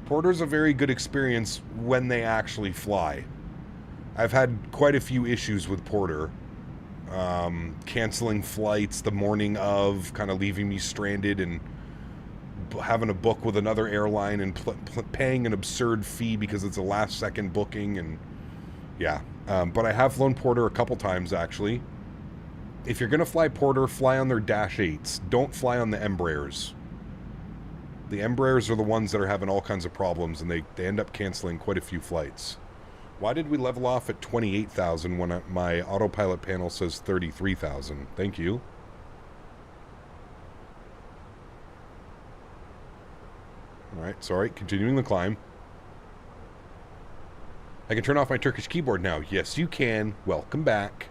Porter's a very good experience when they actually fly. I've had quite a few issues with Porter. Canceling flights the morning of, kind of leaving me stranded and having a book with another airline and paying an absurd fee because it's a last-second booking. And yeah. But I have flown Porter a couple times, actually. If you're going to fly Porter, fly on their Dash 8s. Don't fly on the Embraers. The Embraers are the ones that are having all kinds of problems, and they end up canceling quite a few flights. Why did we level off at 28,000 when my autopilot panel says 33,000? Thank you. All right, sorry. Continuing the climb. I can turn off my Turkish keyboard now. Yes, you can. Welcome back.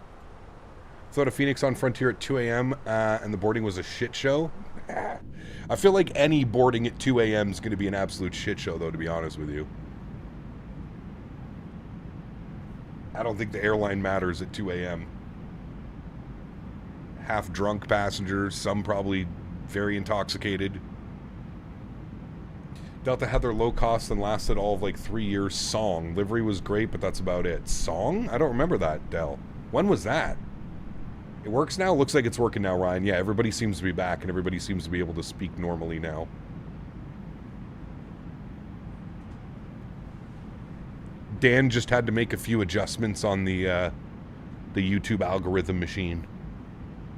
Thought a Fenix on Frontier at 2 a.m. And the boarding was a shit show. I feel like any boarding at 2 a.m. is going to be an absolute shit show, though, to be honest with you. I don't think the airline matters at 2 a.m. Half drunk passengers, some probably very intoxicated. Delta had their low cost and lasted all of like 3 years. Song. Livery was great, but that's about it. Song? I don't remember that, Del. When was that? It works now? Looks like it's working now, Ryan. Yeah, everybody seems to be back, and everybody seems to be able to speak normally now. Dan just had to make a few adjustments on the YouTube algorithm machine.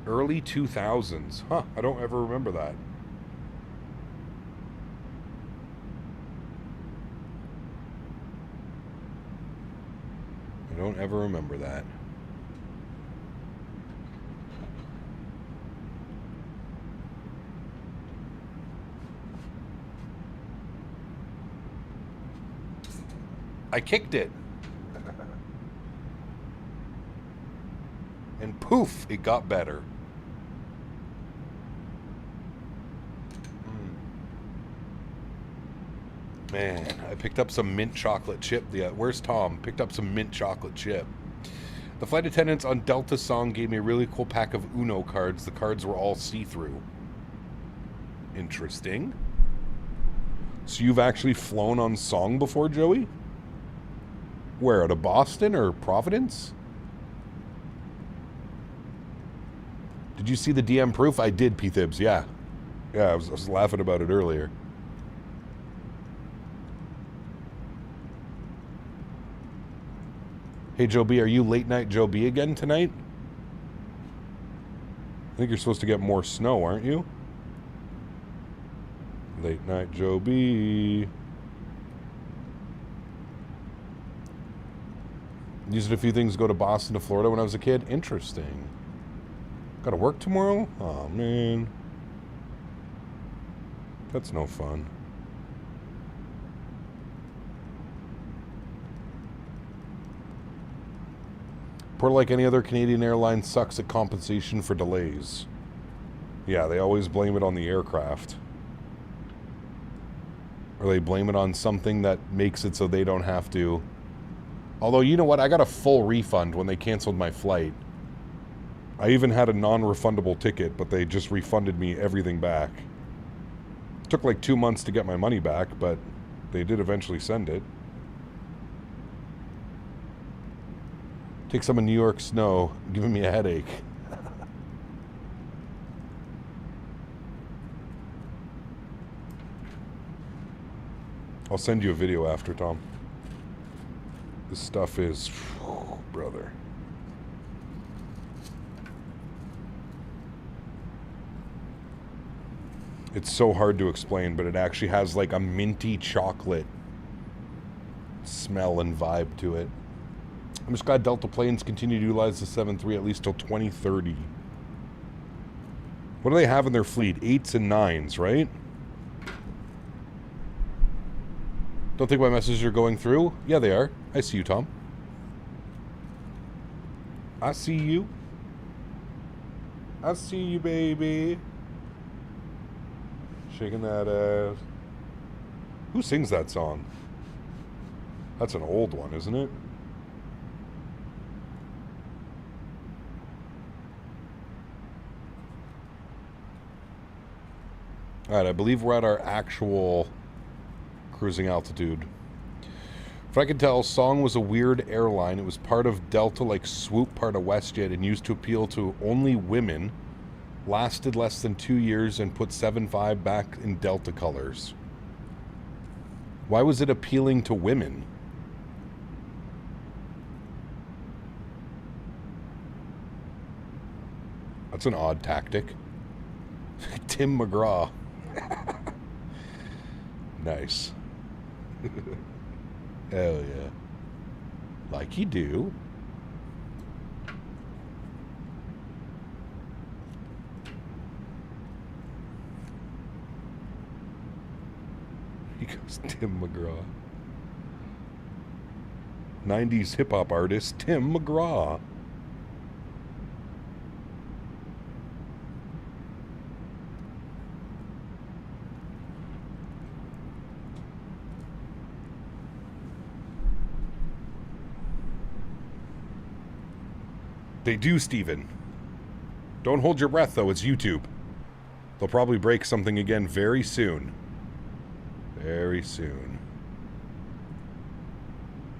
Early 2000s. Huh, I don't ever remember that. I don't ever remember that. I kicked it. And poof, it got better. Man, I picked up some mint chocolate chip. Where's Tom? Picked up some mint chocolate chip. The flight attendants on Delta Song gave me a really cool pack of Uno cards. The cards were all see-through. Interesting. So you've actually flown on Song before, Joey? Where, out of Boston or Providence? Did you see the DM proof? I did, P-Thibs, yeah. Yeah, I was laughing about it earlier. Hey, Joe B, are you late night Joe B again tonight? I think you're supposed to get more snow, aren't you? Late night Joe B. Used a few things to go to Boston to Florida when I was a kid. Interesting. Gotta work tomorrow? Oh, man. That's no fun. Porter, like any other Canadian airline, sucks at compensation for delays. Yeah, they always blame it on the aircraft. Or they blame it on something that makes it so they don't have to. Although, you know what? I got a full refund when they canceled my flight. I even had a non-refundable ticket, but they just refunded me everything back. It took like 2 months to get my money back, but They did eventually send it. Take some of New York snow, giving me a headache. I'll send you a video after, Tom. This stuff is, brother. It's so hard to explain, but it actually has like a minty chocolate smell and vibe to it. I'm just glad Delta planes continue to utilize the 7.3 at least till 2030. What do they have in their fleet? 8s and 9s, right? Don't think my messages are going through? Yeah, they are. I see you, Tom. I see you. I see you, baby. Shaking that ass. Who sings that song? That's an old one, isn't it? Alright, I believe we're at our actual cruising altitude. If I could tell, Song was a weird airline. It was part of Delta, like Swoop, part of WestJet, and used to appeal to only women. Lasted less than 2 years and put 7.5 back in Delta colors. Why was it appealing to women? That's an odd tactic. Tim McGraw. Nice. Hell yeah. Like you do. He goes, Tim McGraw. 90s hip-hop artist, Tim McGraw. They do, Steven. Don't hold your breath, though. It's YouTube. They'll probably break something again very soon. Very soon.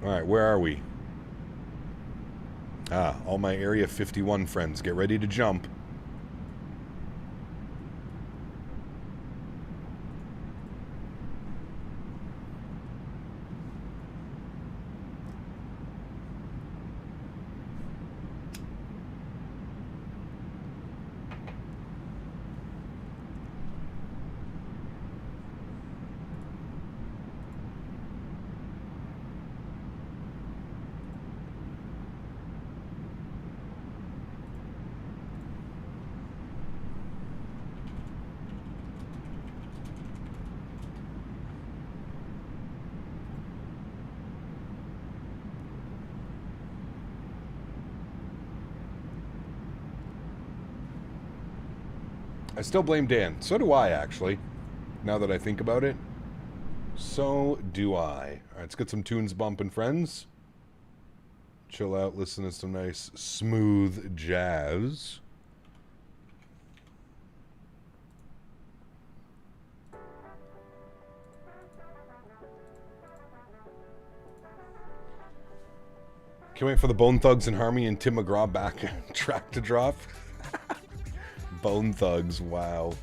Alright, where are we? Ah, all my Area 51 friends. Get ready to jump. I still blame Dan. So do I, actually. Now that I think about it. So do I. Alright, let's get some tunes bumping, friends. Chill out, listen to some nice, smooth jazz. Can't wait for the Bone Thugs and Harmony and Tim McGraw back track to drop. Bone Thugs, wow.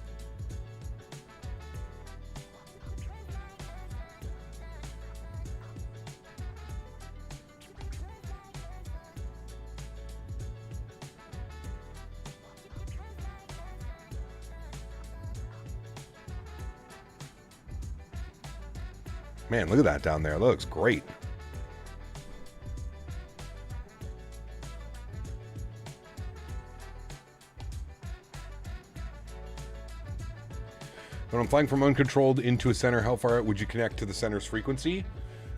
Man, look at that down there. It looks great. When I'm flying from uncontrolled into a center, how far out would you connect to the center's frequency?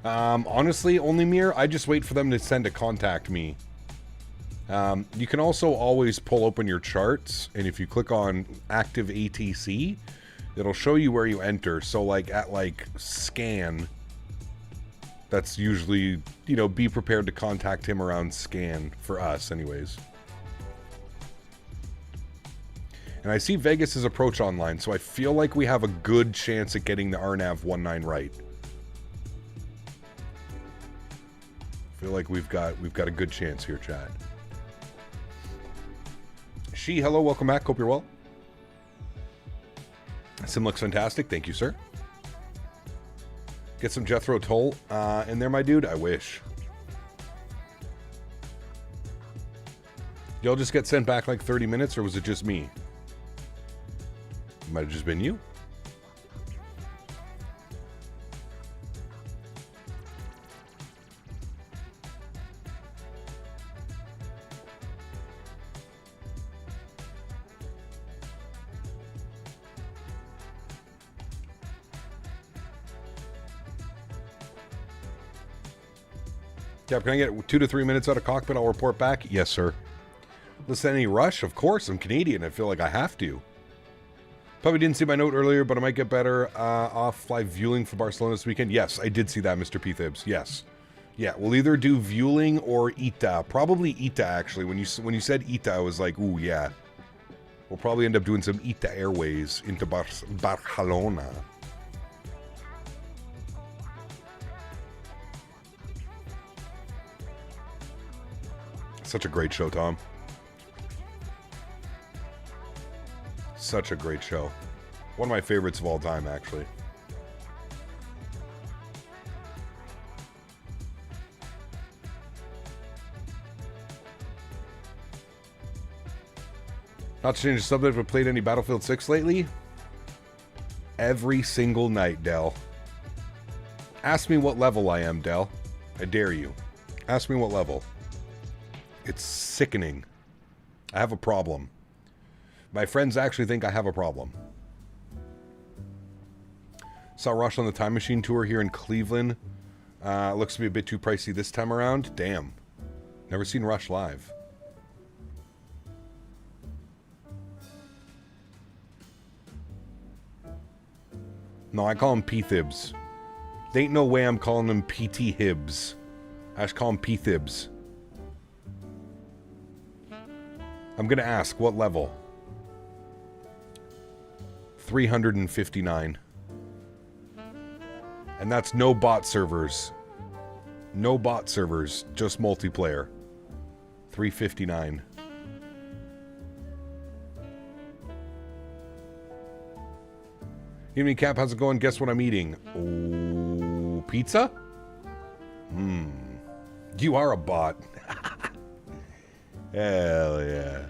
Honestly, only Mir, I just wait for them to send a contact me. You can also always pull open your charts, and if you click on active ATC, it'll show you where you enter. So like at like scan, that's usually, you know, be prepared to contact him around scan for us anyways. And I see Vegas's approach online, so I feel like we have a good chance at getting the RNAV 19 right. Feel like we've got a good chance here, Chad. Hello, welcome back. Hope you're well. Sim looks fantastic. Thank you, sir. Get some Jethro Tull in there, my dude. I wish. Y'all just get sent back like 30 minutes, or was it just me? Might have just been you. Cap, can I get 2 to 3 minutes out of cockpit? I'll report back. Yes, sir. Listen, any rush? Of course. I'm Canadian. I feel like I have to. Probably didn't see my note earlier, but I might get better off fly viewing for Barcelona this weekend. Yes, I did see that, Mr. P. Thibs. Yes. Yeah, we'll either do viewing or ITA. Probably ITA, actually. When you said ITA, I was like, ooh, yeah. We'll probably end up doing some ITA Airways into Barcelona. Such a great show, Tom. Such a great show. One of my favorites of all time, actually. Not to change the subject, but played any Battlefield 6 lately? Every single night, Dell. Ask me what level I am, Dell. I dare you. Ask me what level. It's sickening. I have a problem. My friends actually think I have a problem. Saw Rush on the Time Machine tour here in Cleveland. Looks to be a bit too pricey this time around. Damn. Never seen Rush live. No, I call him P-Thibs. There ain't no way I'm calling him PT-Hibs. I just call him P-Thibs. I'm going to ask, what level? 359. And that's no bot servers. No bot servers, just multiplayer. 359. Evening, Cap. How's it going? Guess what I'm eating? Oh, pizza? You are a bot. Hell yeah.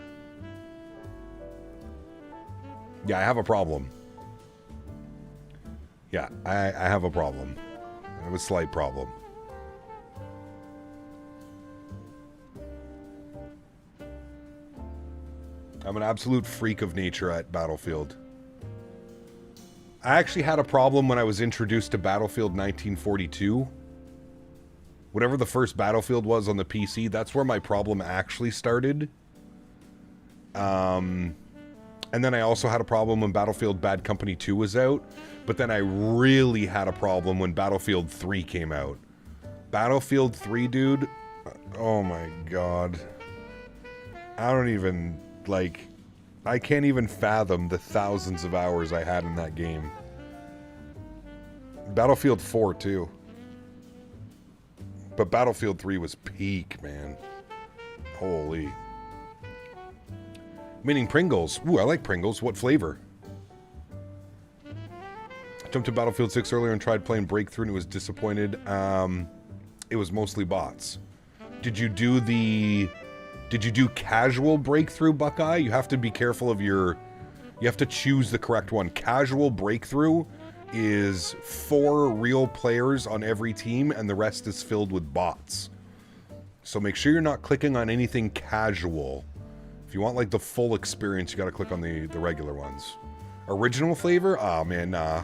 Yeah, I have a problem. Yeah, I have a problem. I have a slight problem. I'm an absolute freak of nature at Battlefield. I actually had a problem when I was introduced to Battlefield 1942. Whatever the first Battlefield was on the PC, that's where my problem actually started. And then I also had a problem when Battlefield Bad Company 2 was out. But then I really had a problem when Battlefield 3 came out. Battlefield 3, dude. Oh my god. I don't even, like... I can't even fathom the thousands of hours I had in that game. Battlefield 4, too. But Battlefield 3 was peak, man. Holy. Meaning Pringles. Ooh, I like Pringles. What flavor? I jumped to Battlefield 6 earlier and tried playing Breakthrough and was disappointed. It was mostly bots. Did you do casual Breakthrough, Buckeye? You have to be careful of your... You have to choose the correct one. Casual Breakthrough is 4 real players on every team, and the rest is filled with bots. So make sure you're not clicking on anything casual. If you want, like, the full experience, you gotta click on the regular ones. Original flavor? Oh, man, nah.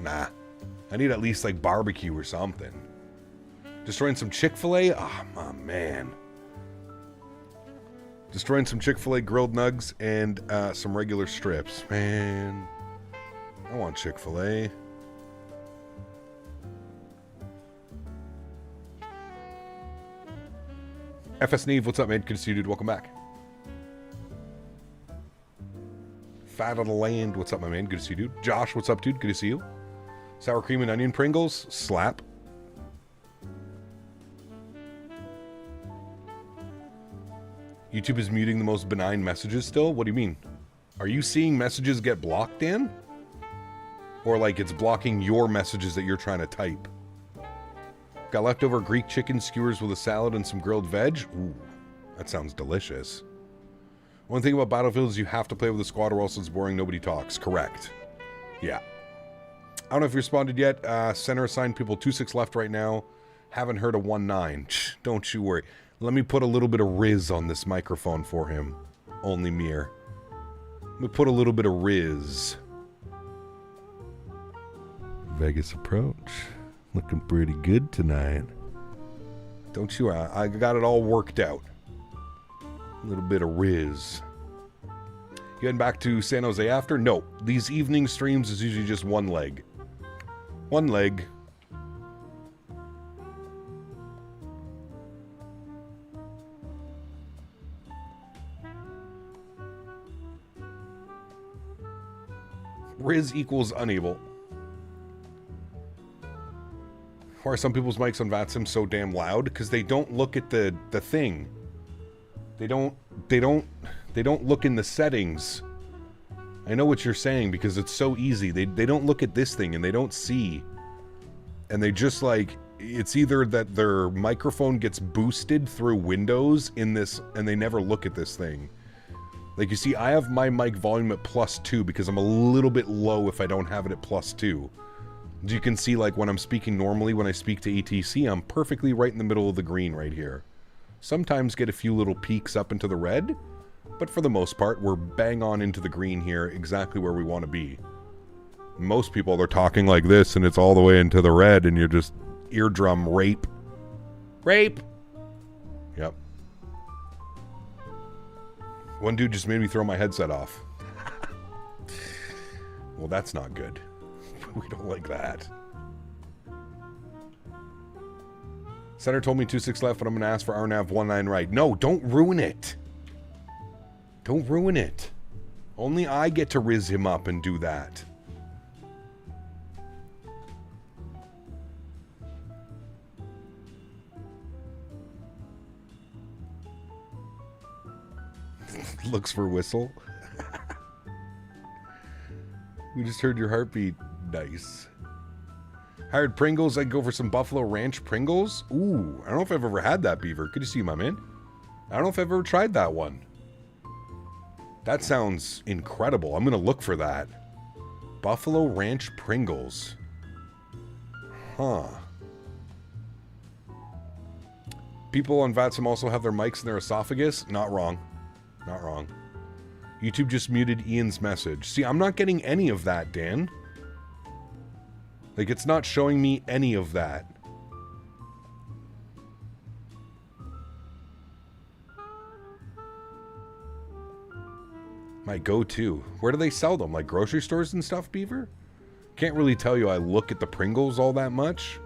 Nah. I need at least, like, barbecue or something. Destroying some Chick-fil-A? Oh, my man. Destroying some Chick-fil-A grilled nugs and some regular strips. Man, I want Chick-fil-A. FS Neve, what's up, man? Good to see you, dude. Welcome back. Fat of the Land, what's up, my man? Good to see you, dude. Josh, what's up, dude? Good to see you. Sour cream and onion Pringles, slap. YouTube is muting the most benign messages still? What do you mean? Are you seeing messages get blocked, Dan? Or like it's blocking your messages that you're trying to type? Got leftover Greek chicken skewers with a salad and some grilled veg? Ooh, that sounds delicious. One thing about Battlefield is you have to play with a squad or else it's boring, nobody talks. Correct. Yeah. I don't know if you responded yet. Center assigned people 2-6 left right now. Haven't heard a 1-9. Don't you worry. Let me put a little bit of Riz on this microphone for him. Only Mir. Let me put a little bit of Riz. Vegas approach. Looking pretty good tonight. Don't you? I got it all worked out. A little bit of Riz. You heading back to San Jose after? No. These evening streams is usually just one leg. One leg. Riz equals unable. Why are some people's mics on VATSIM so damn loud? Because they don't look at the thing. They don't look in the settings. I know what you're saying because it's so easy. They don't look at this thing and they don't see. And they just like, it's either that their microphone gets boosted through Windows in this and they never look at this thing. Like you see, I have my mic volume at +2 because I'm a little bit low if I don't have it at +2. You can see like when I'm speaking normally, when I speak to ATC, I'm perfectly right in the middle of the green right here. Sometimes get a few little peaks up into the red, but for the most part, we're bang on into the green here, exactly where we want to be. Most people, they're talking like this and it's all the way into the red and you're just eardrum rape. Rape! Yep. One dude just made me throw my headset off. Well, that's not good. We don't like that. Center told me 2-6 left, but I'm going to ask for RNAV 1-9 right. No, don't ruin it. Don't ruin it. Only I get to riz him up and do that. Looks for whistle. We just heard your heartbeat. Nice. Hired Pringles. I'd go for some Buffalo Ranch Pringles. Ooh, I don't know if I've ever had that, Beaver. Good to see you, my man. I don't know if I've ever tried that one. That sounds incredible. I'm going to look for that. Buffalo Ranch Pringles. Huh. People on VATSIM also have their mics in their esophagus. Not wrong. Not wrong. YouTube just muted Ian's message. See, I'm not getting any of that, Dan. Like, it's not showing me any of that. My go-to. Where do they sell them? Like grocery stores and stuff, Beaver? Can't really tell you I look at the Pringles all that much.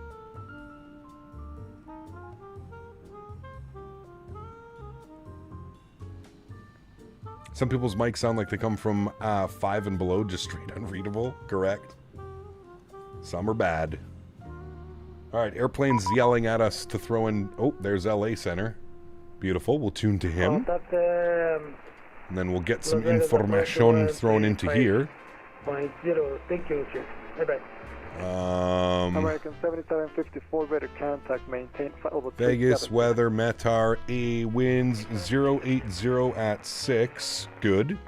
Some people's mics sound like they come from 5 and below, just straight unreadable. Correct. Some are bad. Alright, airplane's yelling at us to throw in... Oh, there's LA Center. Beautiful. We'll tune to him. And then we'll get some information thrown into here. Thank you. Bye-bye. American 7754, better contact, maintain over Vegas weather, METAR, A winds 080 at 6. Good.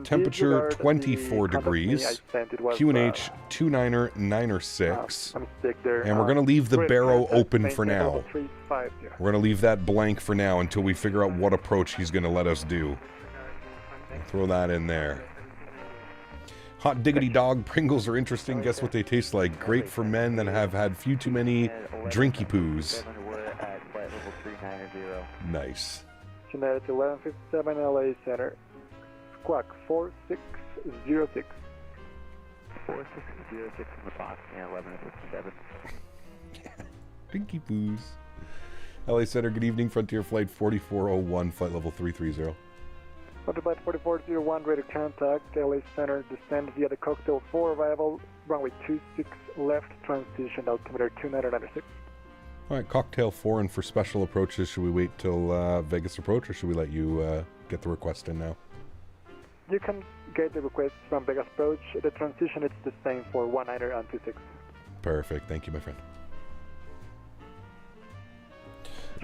Temperature 24 degrees. QNH 29er 9er 6. And we're going to leave the barrow open for now. We're going to leave that blank for now until we figure out what approach he's going to let us do. I'll throw that in there. Hot diggity dog Pringles are interesting. Guess what they taste like? Great for men that have had few too many drinky poos. Nice. United 1157 LA Center. Squawk 4606. 4606 in the box. Yeah, 1157. Drinky poos. LA Center, good evening. Frontier Flight 4401, flight level 330. Flight 4401, radar contact, LA Center, descend via the Cocktail 4, arrival, runway 26 left, transition altimeter 2996. All right, cocktail 4, and for special approaches, should we wait till Vegas approach, or should we let you get the request in now? You can get the request from Vegas approach. The transition is the same for 19 and 26. Perfect. Thank you, my friend.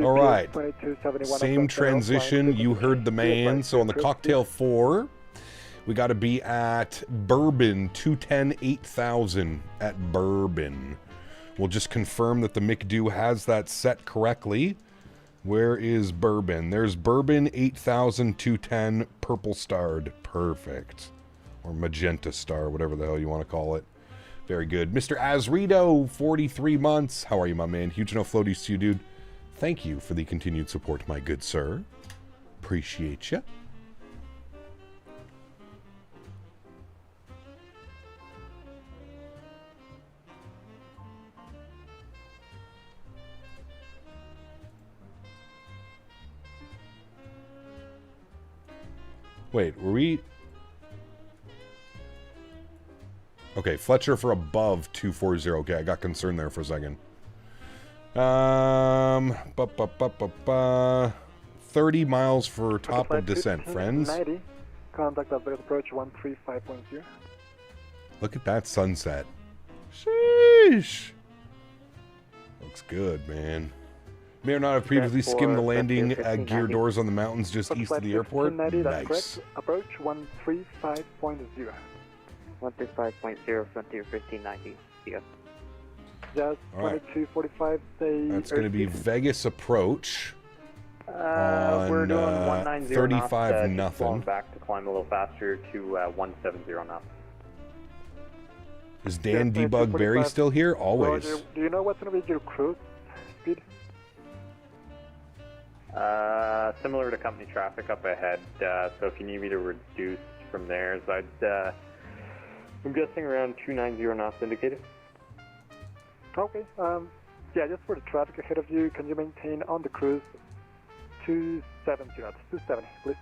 All right. Same transition. You heard the man. So on the cocktail 4, we got to be at Bourbon 210 8000 at Bourbon. We'll just confirm that the McDo has that set correctly. Where is Bourbon? There's Bourbon 8000 210 purple starred. Perfect. Or magenta star, whatever the hell you want to call it. Very good. Mr. Azrito, 43 months. How are you, my man? Huge no floaties to you, dude. Thank you for the continued support, my good sir. Appreciate you. Wait, were we... Okay, Fletcher for above 240. Okay, I got concerned there for a second. 30 miles for top of descent, friends. 90. Contact us with approach 135.0. Look at that sunset. Sheesh. Looks good, man. May or not have previously skimmed the landing gear doors on the mountains just east of the airport. Nice. Approach 135.0. 135.0, frontier 1590. Yeah. Just 2245, say... That's going to be Vegas approach. We're doing 190 35 knots, nothing. Back to climb a little faster to 170 knots. Is Dan Debug Barry still here? Always. Roger. Do you know what's going to be your cruise speed? Similar to company traffic up ahead, so if you need me to reduce from there, I'm guessing around 290 knots indicated. Okay, yeah, just for the traffic ahead of you, can you maintain on the cruise 270 knots, 270, please?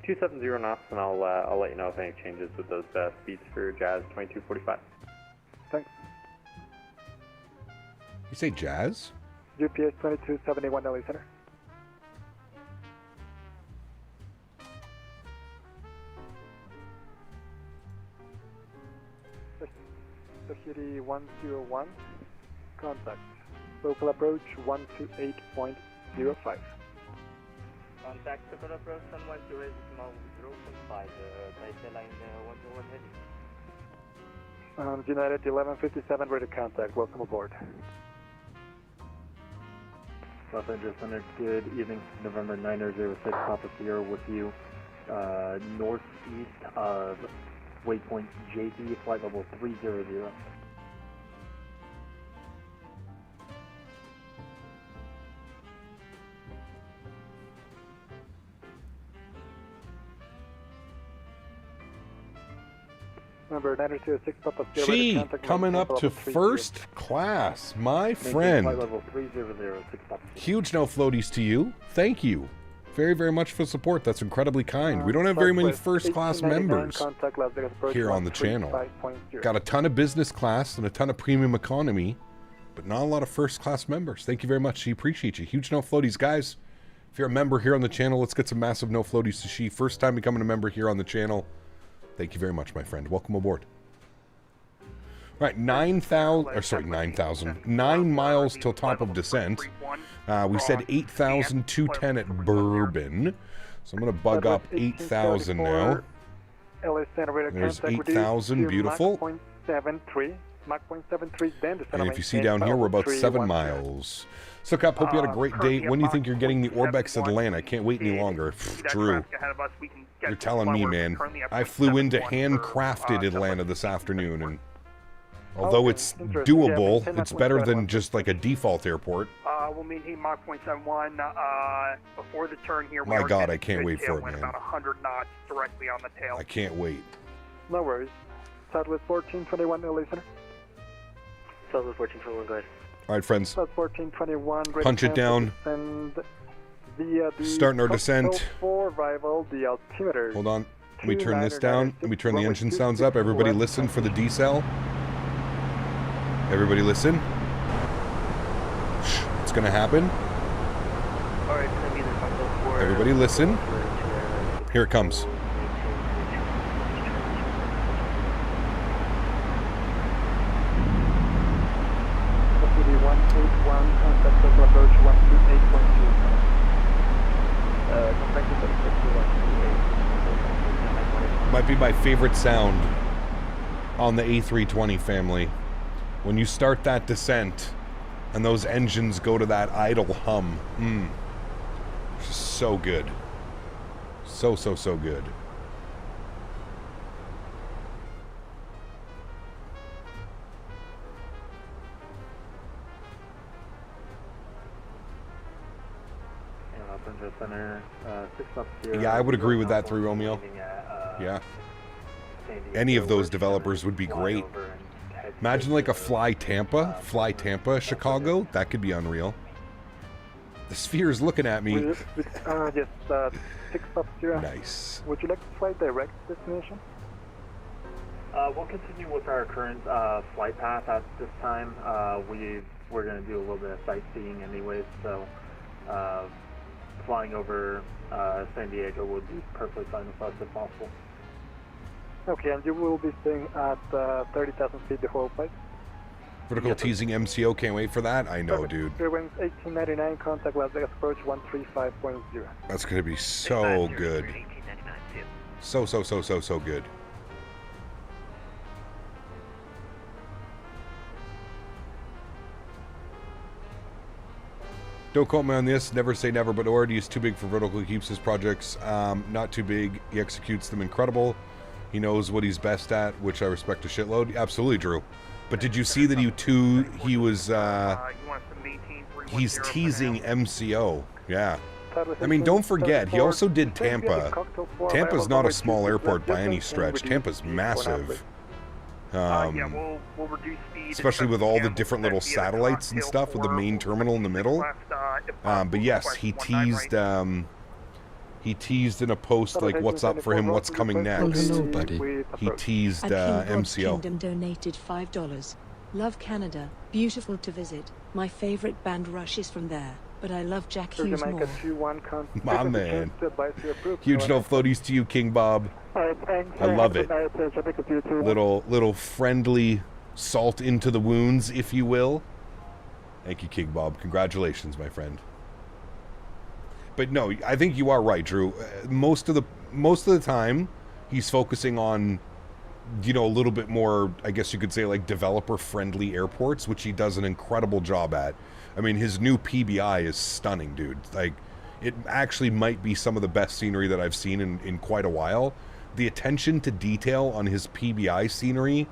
270 knots, and I'll let you know if any changes with those speeds for Jazz 2245. Thanks. You say Jazz? GPS 2271 LA Center. Tahiti 101, contact. Local approach 128.05. Contact local approach on 128.05, Tahiti line 101 heading. United 1157, ready to contact. Welcome aboard. Los Angeles Center, good evening. November 906, Papa Sierra with you. Northeast of waypoint JB, flight level 300. Number 906, Papa Sierra. She coming up to first class, my friend. Flight level 300, Huge no floaties to you. Thank you very, very much for support. That's incredibly kind. We don't have very many first class members here on the channel. Got a ton of business class and a ton of premium economy, but not a lot of first class members. Thank you very much. She appreciate you. Huge no floaties, guys. If you're a member here on the channel, let's get some massive no floaties to She. First time becoming a member here on the channel. Thank you very much, my friend. Welcome aboard. All right, 9 miles till top of descent. We said 8,210 at Bourbon. So I'm going to bug up 8,000 now. There's 8,000, beautiful. And if you see down here, we're about 7 miles. So, Cap, hope you had a great day. When do you think you're getting the Orbex Atlanta? I can't wait any longer. Drew, you're telling me, man. I flew into handcrafted Atlanta this afternoon, and although it's doable, it's better than just like a default airport. We'll maintain Mach 0.71 before the turn here. My God, I can't wait for it, man. About 100 knots directly on the tail. I can't wait. No worries. Southwest 1421 LA Center. Southwest 1421, go ahead. All right, friends. Southwest 1421. Punch it down. Starting our descent. Hold on. Let me turn this down. Let me turn the engine sounds up. Everybody listen for the decel. Everybody listen. going to happen. Alright, send me the Funko 4. Everybody listen. Here it comes. Deputy 181, contact total approach 128.2. Contact total approach 128. Might be my favorite sound on the A320 family. When you start that descent and those engines go to that idle hum. Just so good. So good. Center, 6 Yeah, I would agree with that, 3 Romeo. Yeah. Any of those developers would be great. Imagine like a Fly Tampa, Chicago. That could be unreal. The Sphere is looking at me. Yes, 650. Nice. Would you like to fly direct destination? We'll continue with our current flight path at this time. We're going to do a little bit of sightseeing anyways, so flying over San Diego would be perfectly fine with us if possible. Okay, and you will be staying at 30,000 feet the whole flight? Vertical teasing MCO, can't wait for that. I know, dude. Fairwinds 1899, contact Las Vegas approach 135.0. That's going to be so good. So good. Don't quote me on this. Never say never, but Already is too big for vertical. He keeps his projects not too big. He executes them incredible. He knows what he's best at, which I respect a shitload. Absolutely, Drew. But did you see that he was he's teasing MCO? Yeah. I mean, don't forget, he also did Tampa. Tampa's not a small airport by any stretch. Tampa's massive. We'll reduce speed, especially with all the different little satellites and stuff with the main terminal in the middle. But yes, he teased in a post like what's up for him, what's coming next. Hello, buddy. He teased MCO. Kingdom donated $5. Love Canada, beautiful to visit. My favorite band Rush is from there, but I love Jack Hughes more. My man. Huge no floaties to you, King Bob. I love it. Little friendly salt into the wounds, if you will. Thank you, King Bob. Congratulations, my friend. But no, I think you are right, Drew. Most of the time, he's focusing on, a little bit more, I guess you could say, like developer-friendly airports, which he does an incredible job at. I mean, his new PBI is stunning, dude. Like, it actually might be some of the best scenery that I've seen in quite a while. The attention to detail on his PBI scenery,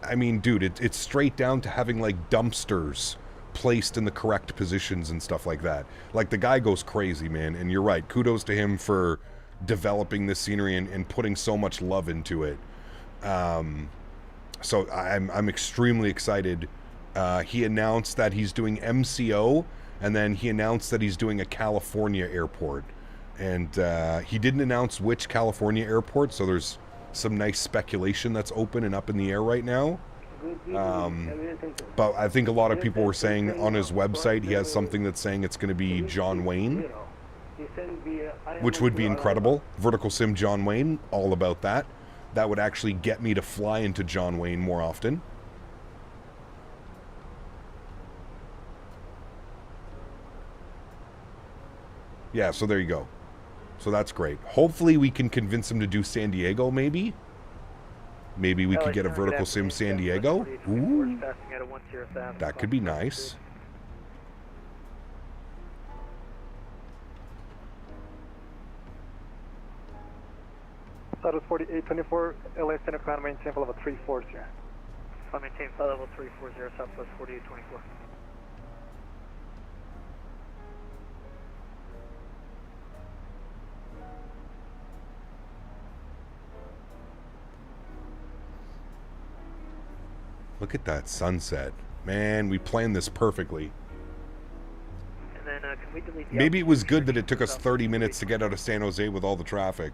I mean, dude, it's straight down to having, like, dumpsters placed in the correct positions and stuff like that. Like, the guy goes crazy, man, and you're right. Kudos to him for developing this scenery and putting so much love into it. So I'm extremely excited. He announced that he's doing MCO, and then he announced that he's doing a California airport. And he didn't announce which California airport, so there's some nice speculation that's open and up in the air right now. But I think a lot of people were saying on his website he has something that's saying it's going to be John Wayne, which would be incredible. Vertical Sim John Wayne, all about that. That would actually get me to fly into John Wayne more often. Yeah, so there you go. So that's great. Hopefully we can convince him to do San Diego, maybe. Maybe we could get a Vertical Sim San Diego. Ooh, that could be nice. Status 4824, LA Center Command, maintain level 340. I maintain flight level 340, Southwest 4824. Look at that sunset. Man, we planned this perfectly. And then, can we delete the Maybe it was good that it took us 30 minutes to get out of San Jose with all the traffic.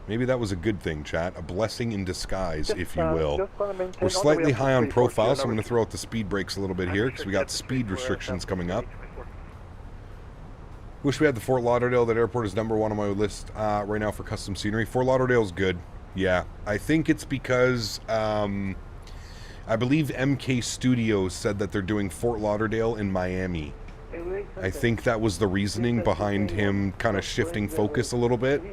Maybe that was a good thing, chat. A blessing in disguise, if you will. Just wanna maintain We're all the way slightly up to high on 340 profile, so I'm going number to throw out the speed brakes a little bit here because we got speed restrictions coming up. Wish we had the Fort Lauderdale. That airport is #1 on my list right now for custom scenery. Fort Lauderdale's good. Yeah, I think it's because I believe MK Studios said that they're doing Fort Lauderdale in Miami. I think that was the reasoning behind him kind of shifting focus a little bit.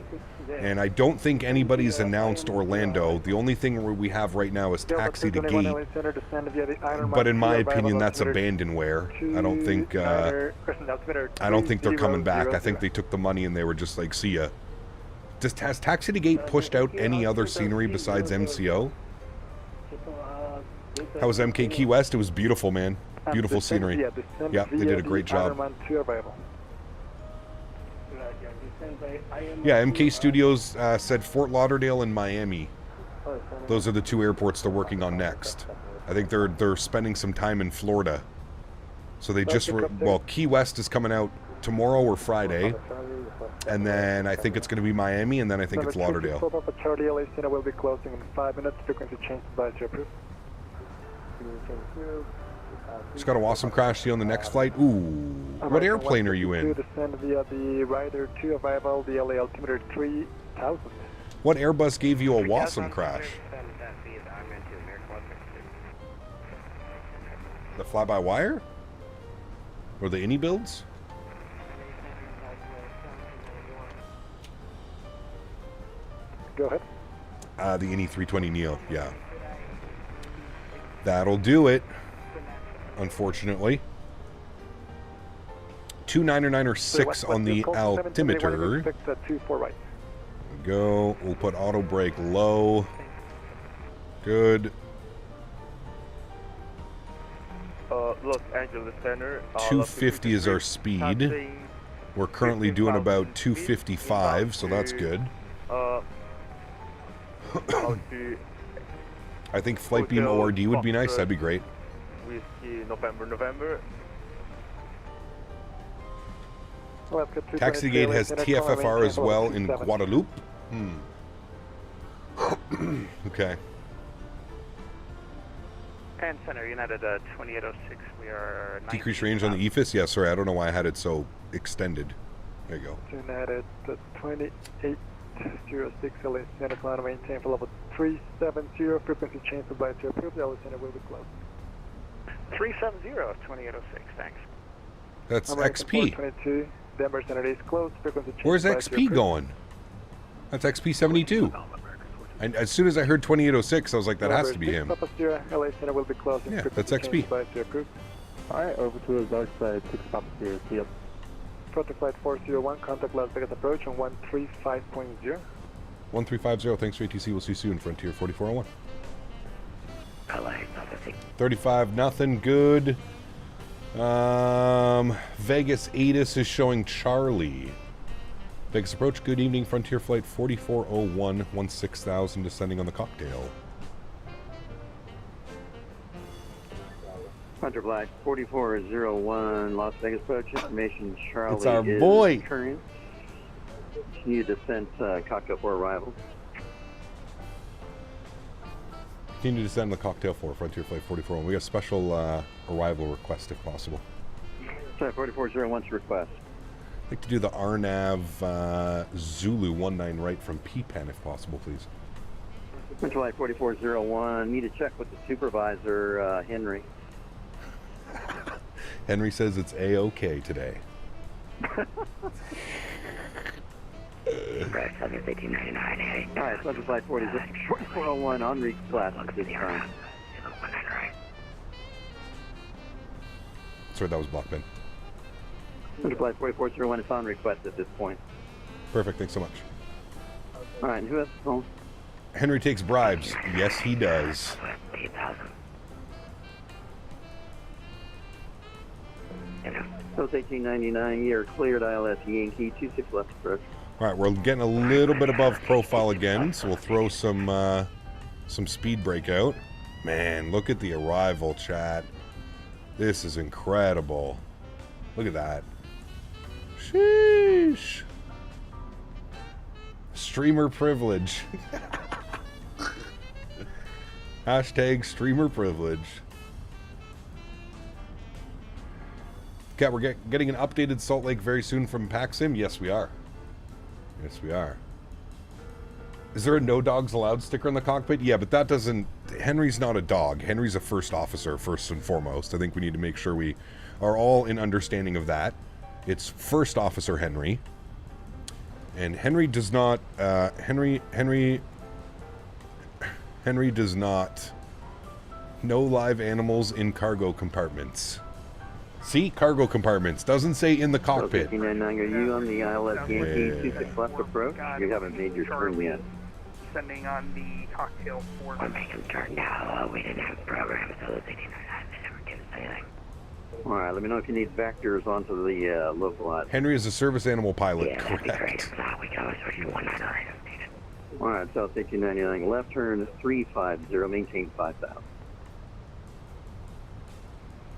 And I don't think anybody's announced Orlando. The only thing we have right now is Taxi to Gate. But in my opinion, that's abandonware. I don't think they're coming back. I think they took the money and they were just like, see ya. Has Taxi to Gate pushed out any other scenery besides MCO? How was MK Key West? It was beautiful, man. Beautiful scenery. Yeah, they did a great job. Yeah, MK Studios said Fort Lauderdale and Miami. Those are the two airports they're working on next. I think they're spending some time in Florida. So they just well, Key West is coming out tomorrow or Friday, and then I think it's going to be Miami, and then I think it's Lauderdale. Charlie AlexSiu will be closing in 5 minutes. Frequency change advisory approved. Just got a awesome crash see on the next flight. Ooh, what airplane are you in? Descend via the Rider 2 arrival, the LA altimeter 3000. What Airbus gave you a awesome crash? The fly-by-wire? Or the any builds? Go ahead. The any 320 Neo, yeah. That'll do it. Unfortunately. 2996 on the altimeter. Go. We'll put auto brake low. Good. Los Angeles Center. 250 is our speed. We're currently doing about 255, so that's good. I think Flight Beam ORD would be nice. That'd be great. Whiskey November. Taxi Gate has TFFR as well in Guadalupe. Okay. And Center United 2806. We are decreased range on the EFIS. Yeah, sorry, I don't know why I had it so extended. There you go. United 2806 AlexSiu, climb and maintain for level 370. Frequency change advisory approved. AlexSiu will be closed. 370 2806. Thanks. That's XP. 22. Denver Center is closed. Frequency change. Where's XP going? That's XP 72. And as soon as I heard 2806, I was like, that has to be him. Yeah, that's XP. Alright, over to the dark side, 6 Papa Sierra, see up. Protect flight 401, contact Las Vegas approach on 135.0. 1350, thanks for ATC, we'll see you soon, Frontier 4401. LA, 35, nothing, good. Vegas ATIS is showing Charlie. Vegas approach, good evening, Frontier flight 4401, 16,000, descending on the cocktail. Hunter Black 4401, Las Vegas approach, information Charlie it's our is boy. Current. Continue descent, cocktail for arrival. Continue to descend on the cocktail for Frontier flight 4401. We got a special arrival request if possible. Sorry, 4401's request. I'd like to do the RNAV Zulu 19 right from P-Pen if possible, please. July 4401, need to check with the supervisor, Henry. Henry says it's A-OK today. Right, 1899. Alright, Subject Flight 4401 on request at this time. Sorry, that was Block Ben. Subject Flight 4401 is on request at this point. Perfect, thanks so much. Alright, and who has the phone? Henry takes bribes. Yes, he does. 8,000. So it's 1899, you're cleared ILS Yankee, 26 left approach. Alright, we're getting a little bit above profile again, so we'll throw some speed brake out. Man, look at the arrival, chat. This is incredible. Look at that. Sheesh. Streamer privilege. Hashtag streamer privilege. Okay, we're getting an updated Salt Lake very soon from PACSIM. Yes, we are. Yes, we are. Is there a no dogs allowed sticker in the cockpit? Yeah, but that doesn't... Henry's not a dog. Henry's a first officer, first and foremost. I think we need to make sure we are all in understanding of that. It's first officer Henry. And Henry does not... Henry does not... No live animals in cargo compartments. See? Cargo compartments. Doesn't say in the cockpit. 59, are you on the ILS Yankee 26 left approach? You haven't made your turn yet. Sending on the cocktail for... We're making turn now. We didn't have a program, so the 89 never gives us anything. Alright, let me know if you need vectors onto the localized. Henry is a service animal pilot. Yeah, that'd be great. If not, we can always switch to 199 if needed. Alright, South 1899, left turn 350, maintain 5,000.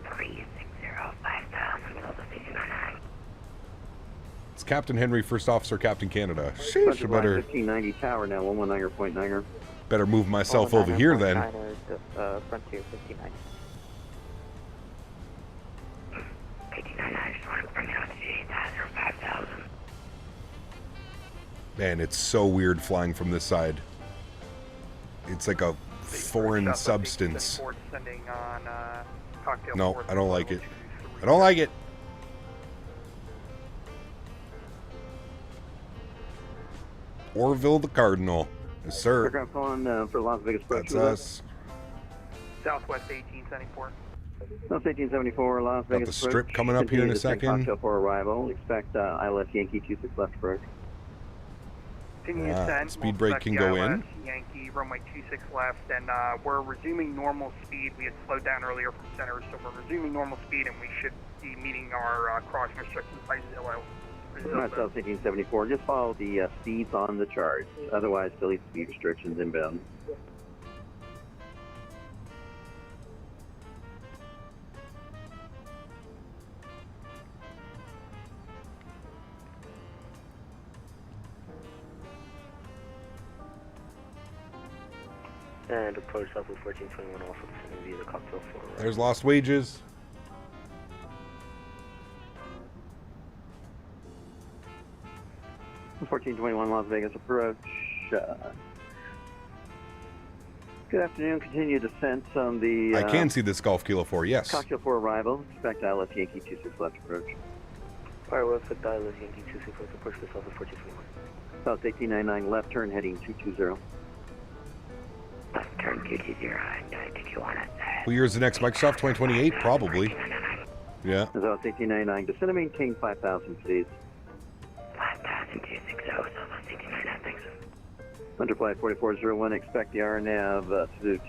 360, 5,000, South 1899. It's Captain Henry, First Officer, Captain Canada. Sheesh, I better... 1590 tower now, 119.9er. Better move myself over here then. Frontier 59. 1899, I just want to bring it out to 8,000 or 5,000. Man, it's so weird flying from this side. It's like a foreign substance. No, I don't like it. I don't like it. Orville the Cardinal. Yes, sir. Aircraft on for Las Vegas approach. That's us. Southwest 1874. South 1874, Las Got Vegas the strip coming up here in a second. Cocktail for arrival. Expect ILS Yankee 26 left approach. Speed brake can go in. Yankee, runway 26 left, and we're resuming normal speed. We had slowed down earlier from center, so we're resuming normal speed, and we should be meeting our crossing restrictions by Zillow. Not South 1874. Just follow the speeds on the chart. Otherwise, delete speed restrictions inbound. And approach Southwest 1421 also descending via the cocktail for... There's lost wages. Uh, 1421 Las Vegas approach. Good afternoon. Continue descent on the... I can see this Golf Kilo 4, yes. Cocktail for arrival. Expect ILS Yankee 26 left approach. Alright, we'll put ILS Yankee 26 left approach to Southwest 1421. South 1899 left turn heading 220. Left turn 220, and did you want it? What year is the next Microsoft? 2028? Probably. Yeah. South 1899. Descend and maintain 5,000, please. 5,260, Southwest 1899, thanks. Under flight 4401, expect the RNAV to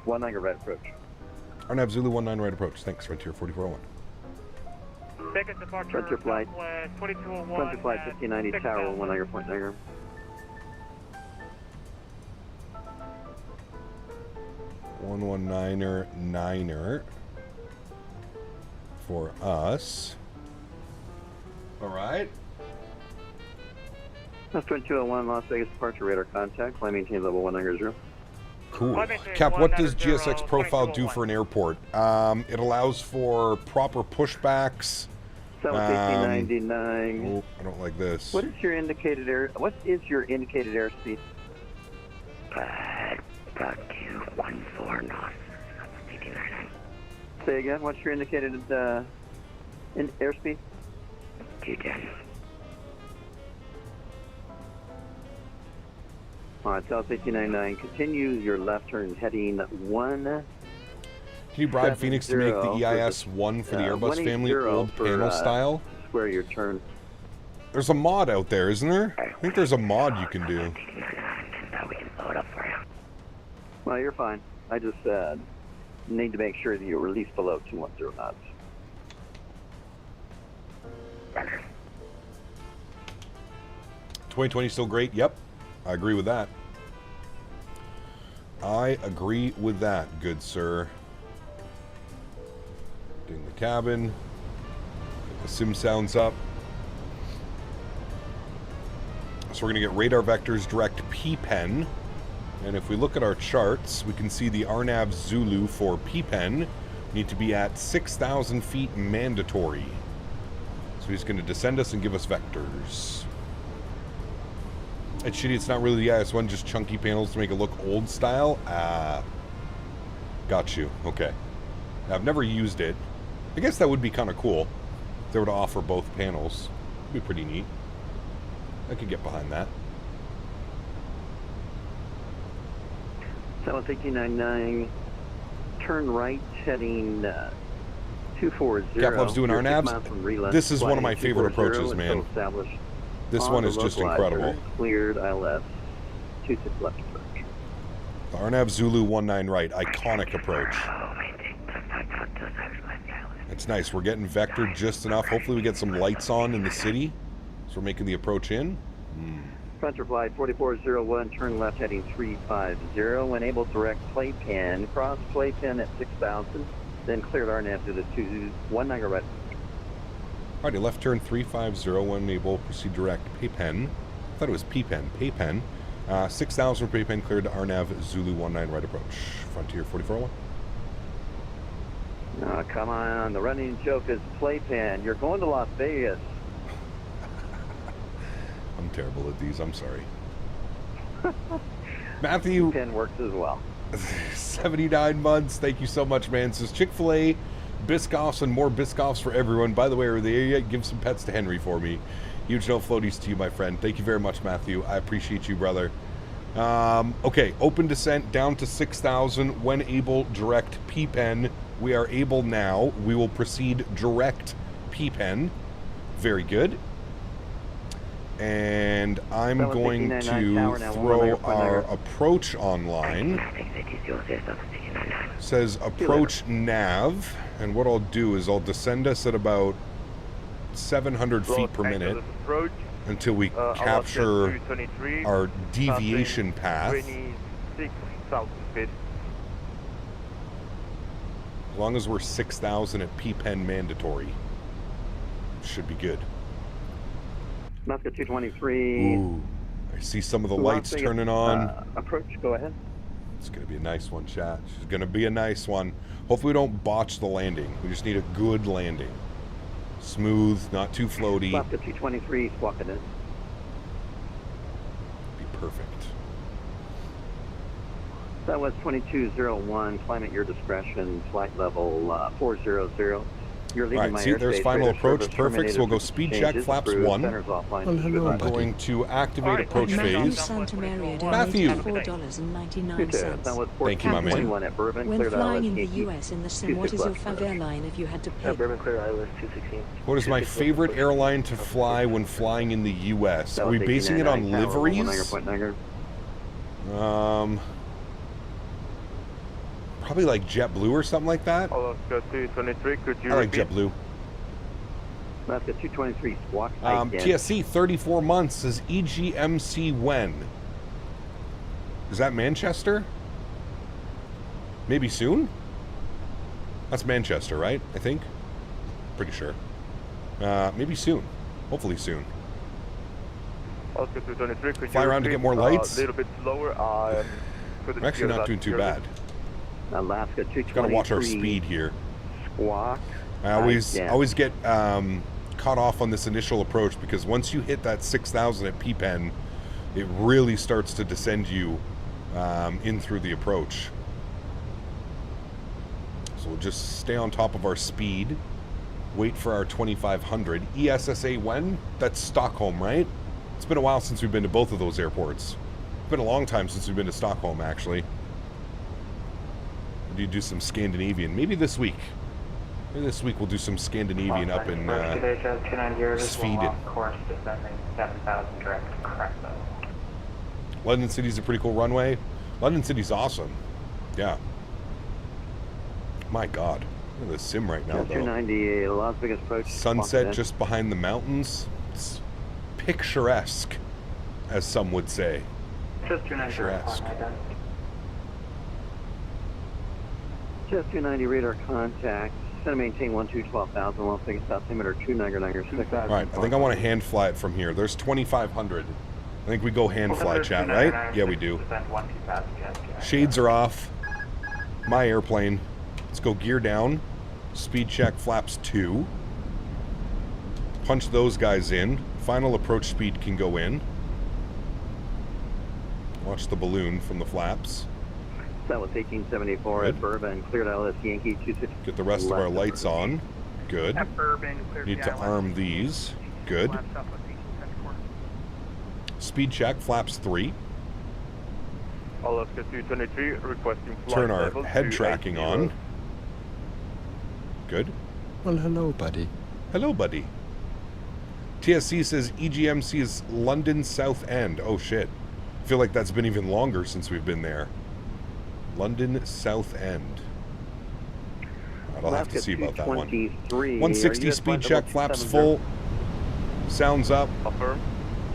19 right approach. RNAV Zulu 19 right approach. Thanks, Frontier 4401. Second departure, Frontier flight. 2201. Frontier flight 1590, tower 19.9er. Niner for us. All right. That's 2201 Las Vegas departure radar contact. Flight maintain level 190. Cool. Cap, what does GSX profile do for an airport? It allows for proper pushbacks. 1899. Oh, I don't like this. What is your indicated airspeed? About 214 knots. 1899. Say again. What's your indicated airspeed? 210. All right, South 1899. Continue your left turn heading 1. Can you bribe Phoenix to make the EIS 1 for the Airbus family old panel style? Square your turn. There's a mod out there, isn't there? I think there's a mod you can do. We can blow it up for you. Well, you're fine. I just need to make sure that you release below 210 knots. Runner. 2020 still great? Yep. I agree with that. I agree with that, good sir. Getting the cabin. Get the sim sounds up. So we're going to get radar vectors direct P-pen. And if we look at our charts, we can see the RNAV Zulu for P-pen need to be at 6,000 feet mandatory. So he's going to descend us and give us vectors. It's shitty, it's not really the IS-1, just chunky panels to make it look old style. Got you. Okay. I've never used it. I guess that would be kind of cool if they were to offer both panels. It'd be pretty neat. I could get behind that. 1899, turn right, heading 240. Cap loves doing RNAVs. This is one of my favorite approaches, man. This one is just incredible. Cleared ILS, 26 left approach. The RNAV Zulu 19 right, iconic approach. It's nice. We're getting vectored just enough. Hopefully we get some lights on in the city. So we're making the approach in. Frontier Flight 4401, turn left heading 350. When able, direct playpen. Cross playpen at 6,000. Then cleared RNAV to the 219 right. Alrighty, left turn 350. When able, proceed direct paypen. I thought it was P-pen. Paypen. 6,000 paypen cleared to RNAV Zulu 19 right approach. Frontier 4401. Oh, come on. The running joke is playpen. You're going to Las Vegas. I'm terrible at these. I'm sorry. Matthew. Pen works as well. 79 months. Thank you so much, man. Says Chick-fil-A, Biscoffs, and more Biscoffs for everyone. By the way, are they here yet? Give some pets to Henry for me. Huge no floaties to you, my friend. Thank you very much, Matthew. I appreciate you, brother. Okay, open descent down to 6,000. When able, direct P-pen. We are able now. We will proceed direct P-pen. Very good. And I'm going to throw our approach online. Says approach nav, and what I'll do is I'll descend us at about 700 feet per minute until we capture our deviation path. As long as we're 6,000 at P-pen mandatory, should be good. Musca 223. Ooh, I see some of the lights turning on. Approach, go ahead. It's going to be a nice one, chat. It's going to be a nice one. Hopefully we don't botch the landing. We just need a good landing. Smooth, not too floaty. Musca 223, squawk it in. Be perfect. That was 2201, climb at your discretion, flight level 400. You're leaving Alright, see, there's final approach. Perfect. So we'll go speed check, flaps 1. I'm going to activate approach phase. Matthew! $4.99. Thank you, my man. When flying in the US in the sim, what is your favorite airline if you had to pick? What is my favorite airline to fly when flying in the US? Are we basing it on liveries? Probably like JetBlue or something like that. Alaska 223, could you I like JetBlue. Alaska 223, squawk. TSC 34 months says EGMC when? Is that Manchester? Maybe soon? That's Manchester, right? I think. Pretty sure. Maybe soon. Hopefully soon. Alaska 223, could fly you around to get more lights? A little bit slower. I'm actually not doing too bad. Alaska 223. Gotta watch our speed here. Squawk. I always get caught off on this initial approach because once you hit that 6,000 at P-pen, it really starts to descend you in through the approach. So we'll just stay on top of our speed. Wait for our 2,500. ESSA when? That's Stockholm, right? It's been a while since we've been to both of those airports. It's been a long time since we've been to Stockholm, actually. We need to do some Scandinavian. Maybe this week. Maybe this week we'll do some Scandinavian up in Sweden. London City's a pretty cool runway. London City's awesome. Yeah. My God. Look at the sim right now, though. 290, Las Vegas approach. Sunset just behind the mountains. It's picturesque, as some would say. Just 290. Picturesque. Just 290 radar contact. Center maintain 12,000. Las Vegas altimeter 299. Alright, I think I want to hand fly it from here. There's 2,500. I think we go hand fly chat, right? Yeah, we do. Shades are off. My airplane. Let's go gear down. Speed check flaps 2. Punch those guys in. Final approach speed can go in. Watch the balloon from the flaps. That was 1874 at Bourbon, cleared LS Yankee 26. Get the rest of our lights on. Good. At Bourbon, cleared Need to arm these. Good. Speed check, flaps 3. Alaska 223, requesting flight Turn our level head tracking 280. on. Good. Well, hello, buddy. Hello, buddy. TSC says EGMC is London South End. Oh, shit. I feel like that's been even longer since we've been there. London South End. Right, I'll have to see about that one. 160 speed check, flaps full. Sounds up. Affirm.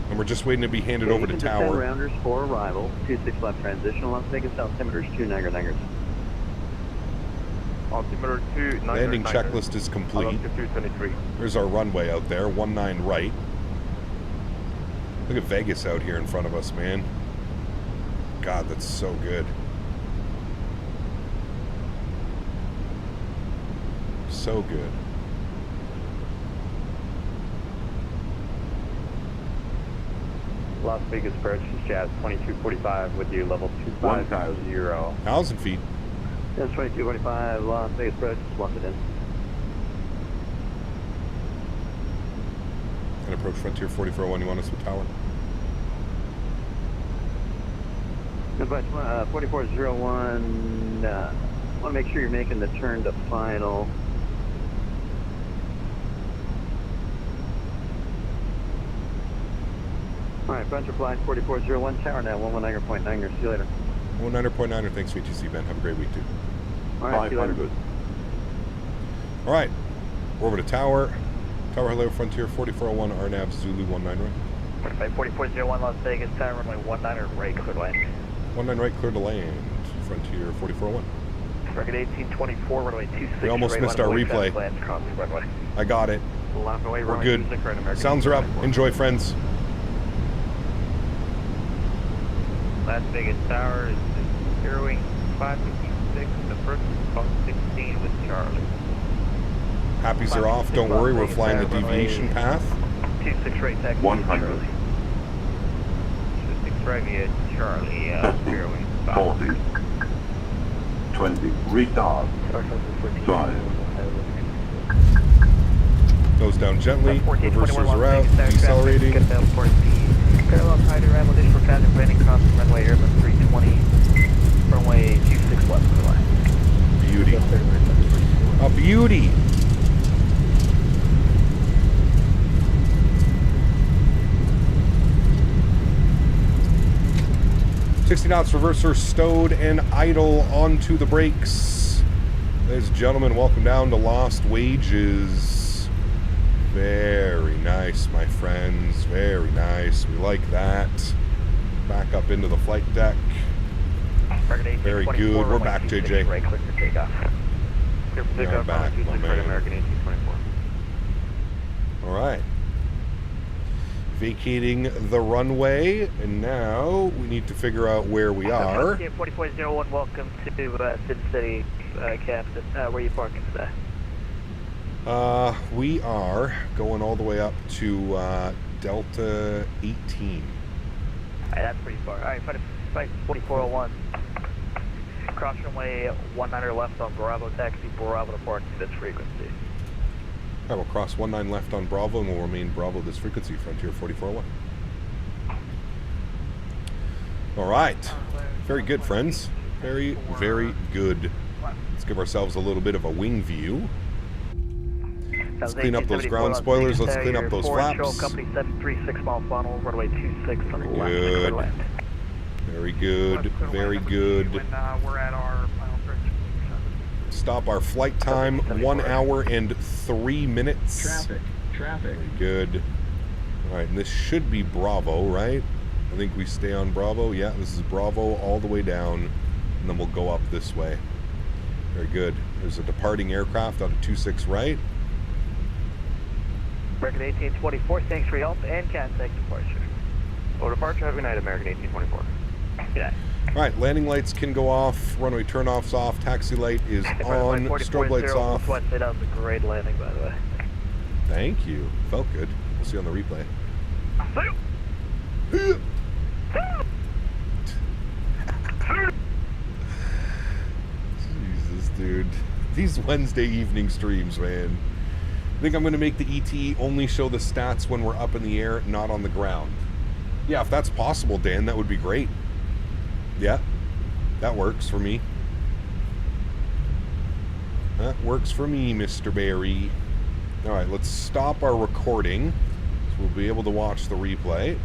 And we're just waiting to be handed over to tower. Rounders for arrival. 26 left transition. Las Vegas altimeters 2 Altimeter 2 Landing checklist is complete. Alaska 223. There's our runway out there. 19 right. Look at Vegas out here in front of us, man. God, that's so good. So good. Las Vegas approach is Jazz 2245 with you, level 250. 1,000 feet. That's 2245, Las Vegas approach, swap it in. And approach Frontier 4401, you want us with tower? Advice 4401, want to make sure you're making the turn to final. Alright, Frontier Flight 4401, tower now, 119.9, see you later. 119.9, thanks VTC, Ben. Have a great week, too. Alright, see you later. Good. Alright, we're over to tower. Tower, hello, Frontier 4401, RNAV, Zulu 19 right. 4401 Las Vegas, tower runway 19 right, clear to land. 19 right, clear to land. Frontier 4401. Target 1824, runway 26. We almost missed our replay. I got it. We're good. Sounds are up. Enjoy, friends. Las Vegas tower is zeroing 556, the first about 16 with Charlie. Happies are off. Don't worry, we're flying the deviation path. 26 right, taxi. 100. 26 right via Charlie, zeroing 40. 20. Retard. 5. Goes down gently. Reversers are out. Decelerating. Parallel high to arrival, dish for Faten, landing cross runway Airbus 320, runway 26 left for line. Beauty. A beauty. $60 knots, reverser stowed and idle onto the brakes. Ladies and gentlemen, welcome down to Lost Wages. Very nice, my friends. Very nice. We like that. Back up into the flight deck. Very good. We're back, JJ. Right, click for takeoff. We are back, my man. American 1824. All right. Vacating the runway, and now we need to figure out where we are. 4401, welcome to Sin City, Captain. Where are you parking today? We are going all the way up to Delta 18. Alright, that's pretty far. Alright, fight 4401. Cross runway 19 left on Bravo, taxi Bravo to park to this frequency. Alright, we'll cross 19 left on Bravo and we'll remain Bravo this frequency, Frontier 4401. Alright. Very good, friends. Very, very good. Let's give ourselves a little bit of a wing view. Let's clean up those ground spoilers. Let's clean up those flaps. Company 736 mile funnel, runway 26 on the left. Good. Very good. Very good. When we're at our final bridge. Stop our flight time, 1 hour and 3 minutes. Traffic. Very good. All right, and this should be Bravo, right? I think we stay on Bravo. Yeah, this is Bravo all the way down, and then we'll go up this way. Very good. There's a departing aircraft out of 26 right. Record 1824, thanks for your help and contact departure. Or departure, have a good night, American 1824. Yeah. All right, landing lights can go off, runway turnoffs off, taxi light is on, strobe lights off. That was a great landing, by the way. Thank you. Felt good. We'll see you on the replay. Jesus, dude. These Wednesday evening streams, man. I think I'm going to make the ET only show the stats when we're up in the air, not on the ground. Yeah, if that's possible, Dan, that would be great. Yeah, that works for me. That works for me, Mr. Barry. All right, let's stop our recording so we'll be able to watch the replay.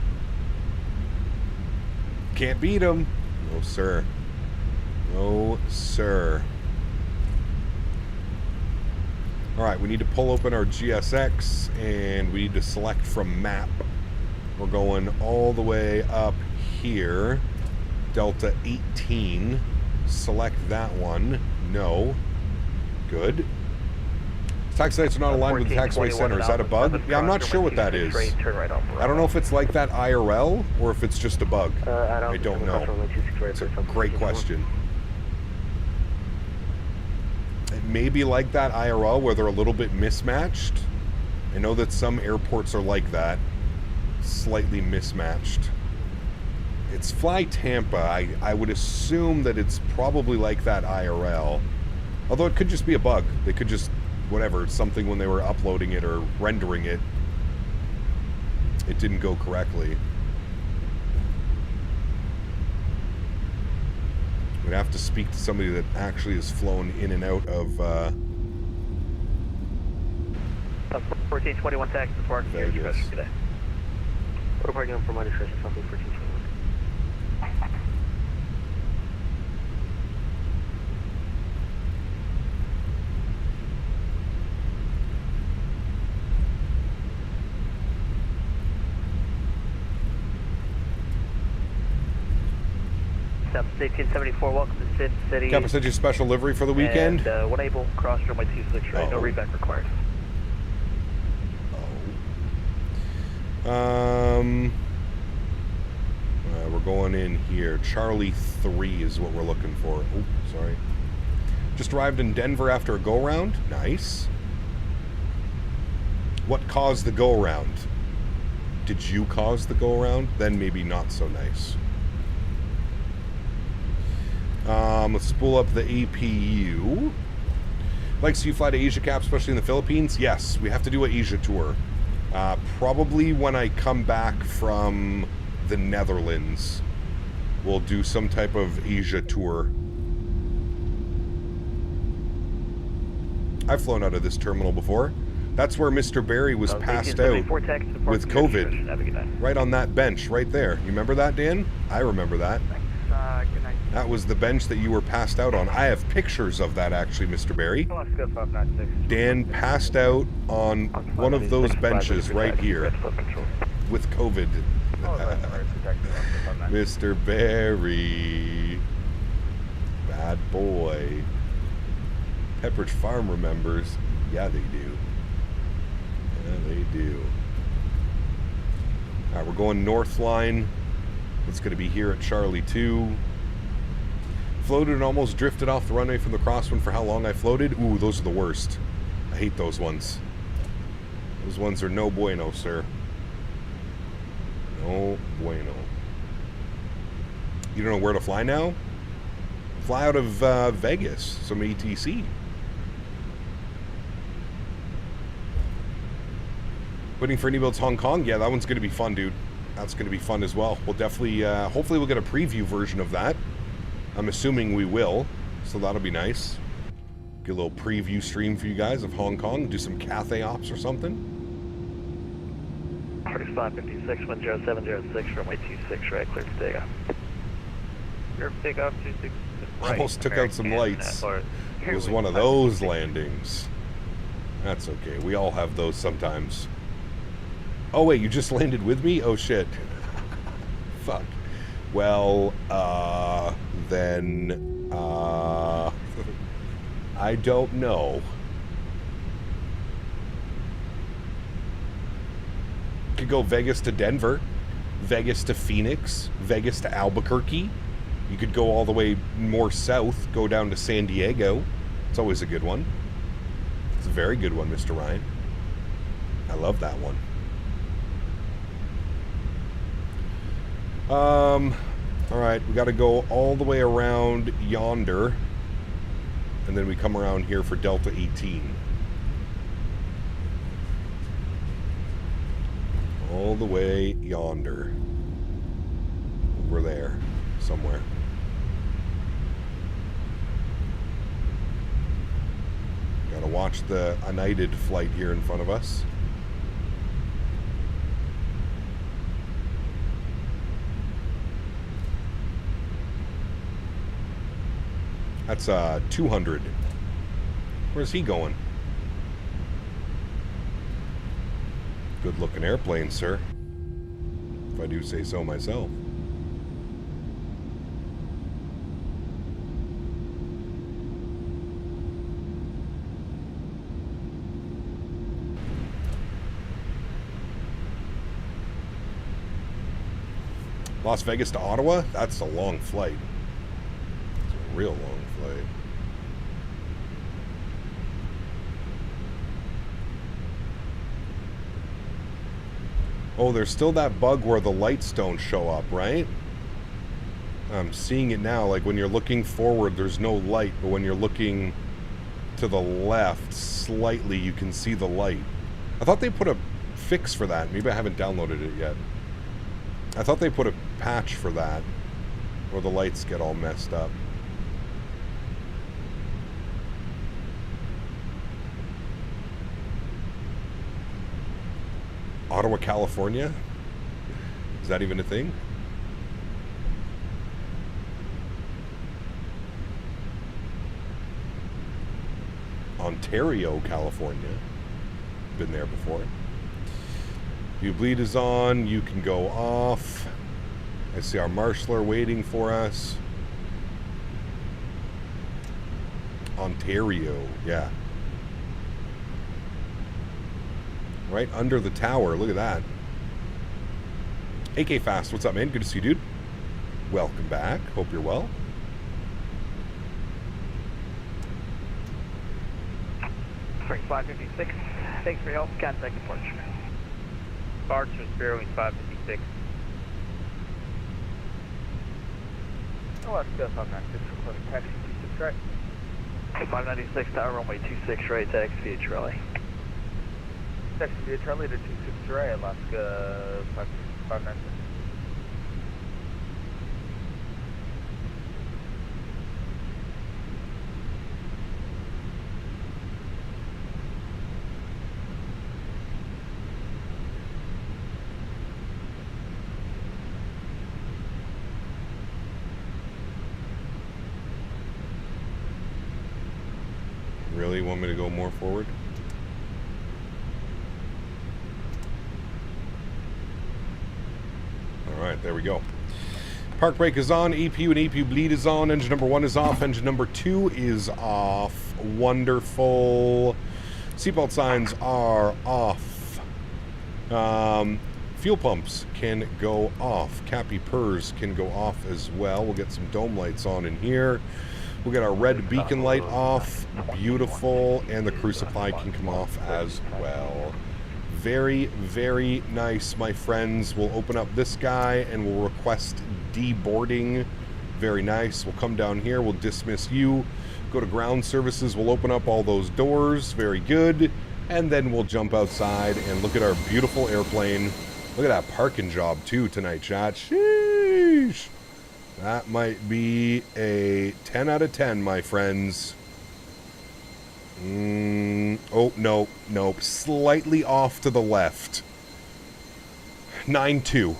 Can't beat him. No, sir. No, sir. All right, we need to pull open our GSX and we need to select from map. We're going all the way up here. Delta 18. Select that one. No. Good. Taxi lights are not aligned with the taxiway center. Is that a bug? Yeah, I'm not sure what that is. I don't know if it's like that IRL or if it's just a bug. I don't know. It's a great question. It may be like that IRL where they're a little bit mismatched. I know that some airports are like that. Slightly mismatched. It's Fly Tampa. I would assume that it's probably like that IRL. Although it could just be a bug. They could just, whatever, something when they were uploading it or rendering it, it didn't go correctly. We'd have to speak to somebody that actually has flown in and out of 1421 taxi to park here. Vegas. Today. We're parking up for my discretion, something 1421. South 1874, welcome to Sin City. Kappa sent you special livery for the weekend. And one able, cross runway 26 right, no readback required. We're going in here. Charlie 3 is what we're looking for. Oh, sorry. Just arrived in Denver after a go-round. Nice. What caused the go-round? Did you cause the go-round? Then maybe not so nice. Let's spool up the APU. AlexSiu fly to Asia Cap, especially in the Philippines? Yes, we have to do an Asia tour. Probably when I come back from the Netherlands, we'll do some type of Asia tour. I've flown out of this terminal before. That's where Mr. Barry was passed out with COVID. Right on that bench, right there. You remember that, Dan? I remember that. That was the bench that you were passed out on. I have pictures of that, actually, Mr. Barry. Dan passed out on one of those benches right here with COVID. Mr. Barry. Bad boy. Pepperidge Farm remembers. Yeah, they do. Yeah, they do. All right, we're going north line. It's going to be here at Charlie 2. Floated and almost drifted off the runway from the crosswind for how long I floated. Ooh, those are the worst. I hate those ones. Those ones are no bueno, sir. No bueno. You don't know where to fly now? Fly out of Vegas, some ATC. Waiting for any builds Hong Kong? Yeah, that one's going to be fun, dude. That's going to be fun as well. We'll definitely, hopefully we'll get a preview version of that. I'm assuming we will, so that'll be nice. Get a little preview stream for you guys of Hong Kong. Do some Cathay ops or something. 3556, 10706, runway 26 right, clear for takeoff. Clear for takeoff, 26 right. Almost took out some lights. It was one of those landings. That's okay. We all have those sometimes. Oh wait, you just landed with me? Oh shit. Fuck. Well, then, I don't know. Could go Vegas to Denver. Vegas to Phoenix, Vegas to Albuquerque. You could go all the way more south, go down to San Diego. It's always a good one. It's a very good one, Mr. Ryan. I love that one. All right, we got to go all the way around yonder, and then we come around here for Delta 18. All the way yonder. Over there, somewhere. Got to watch the United flight here in front of us. That's 200. Where's he going? Good looking airplane, sir. If I do say so myself. Las Vegas to Ottawa? That's a long flight. It's a real long flight. Oh, there's still that bug where the lights don't show up, right? I'm seeing it now. Like when you're looking forward, there's no light, but when you're looking to the left slightly, you can see the light. I thought they put a fix for that. Maybe I haven't downloaded it yet. I thought they put a patch for that, where the lights get all messed up. Ottawa, California? Is that even a thing? Ontario, California. Been there before. View bleed is on. You can go off. I see our marshaller waiting for us. Ontario, yeah. Right under the tower. Look at that. AK Fast, what's up, man? Good to see you, dude. Welcome back. Hope you're well. Sorry, 556. Thanks for your help. Contact departure. Departure, Spirit Wings 556. Alaska 596, requesting taxi 26 right. 596, tower runway 26 right, taxi via Charlie. Taxi via Charlie to 26 right, Alaska 596. Really want me to go more forward? Alright, there we go. Park brake is on, EPU and EPU bleed is on, engine number 1 is off, engine number 2 is off. Wonderful. Seatbelt signs are off. Fuel pumps can go off. Cappy purrs can go off as well. We'll get some dome lights on in here. We'll get our red beacon light off. Beautiful. And the crew supply can come off as well. Very, very nice, my friends. We'll open up this guy and we'll request deboarding. Very nice. We'll come down here. We'll dismiss you. Go to ground services. We'll open up all those doors. Very good. And then we'll jump outside and look at our beautiful airplane. Look at that parking job too tonight, chat. Sheesh. That might be a 10 out of 10, my friends. Oh, no, nope. Slightly off to the left. 9-2.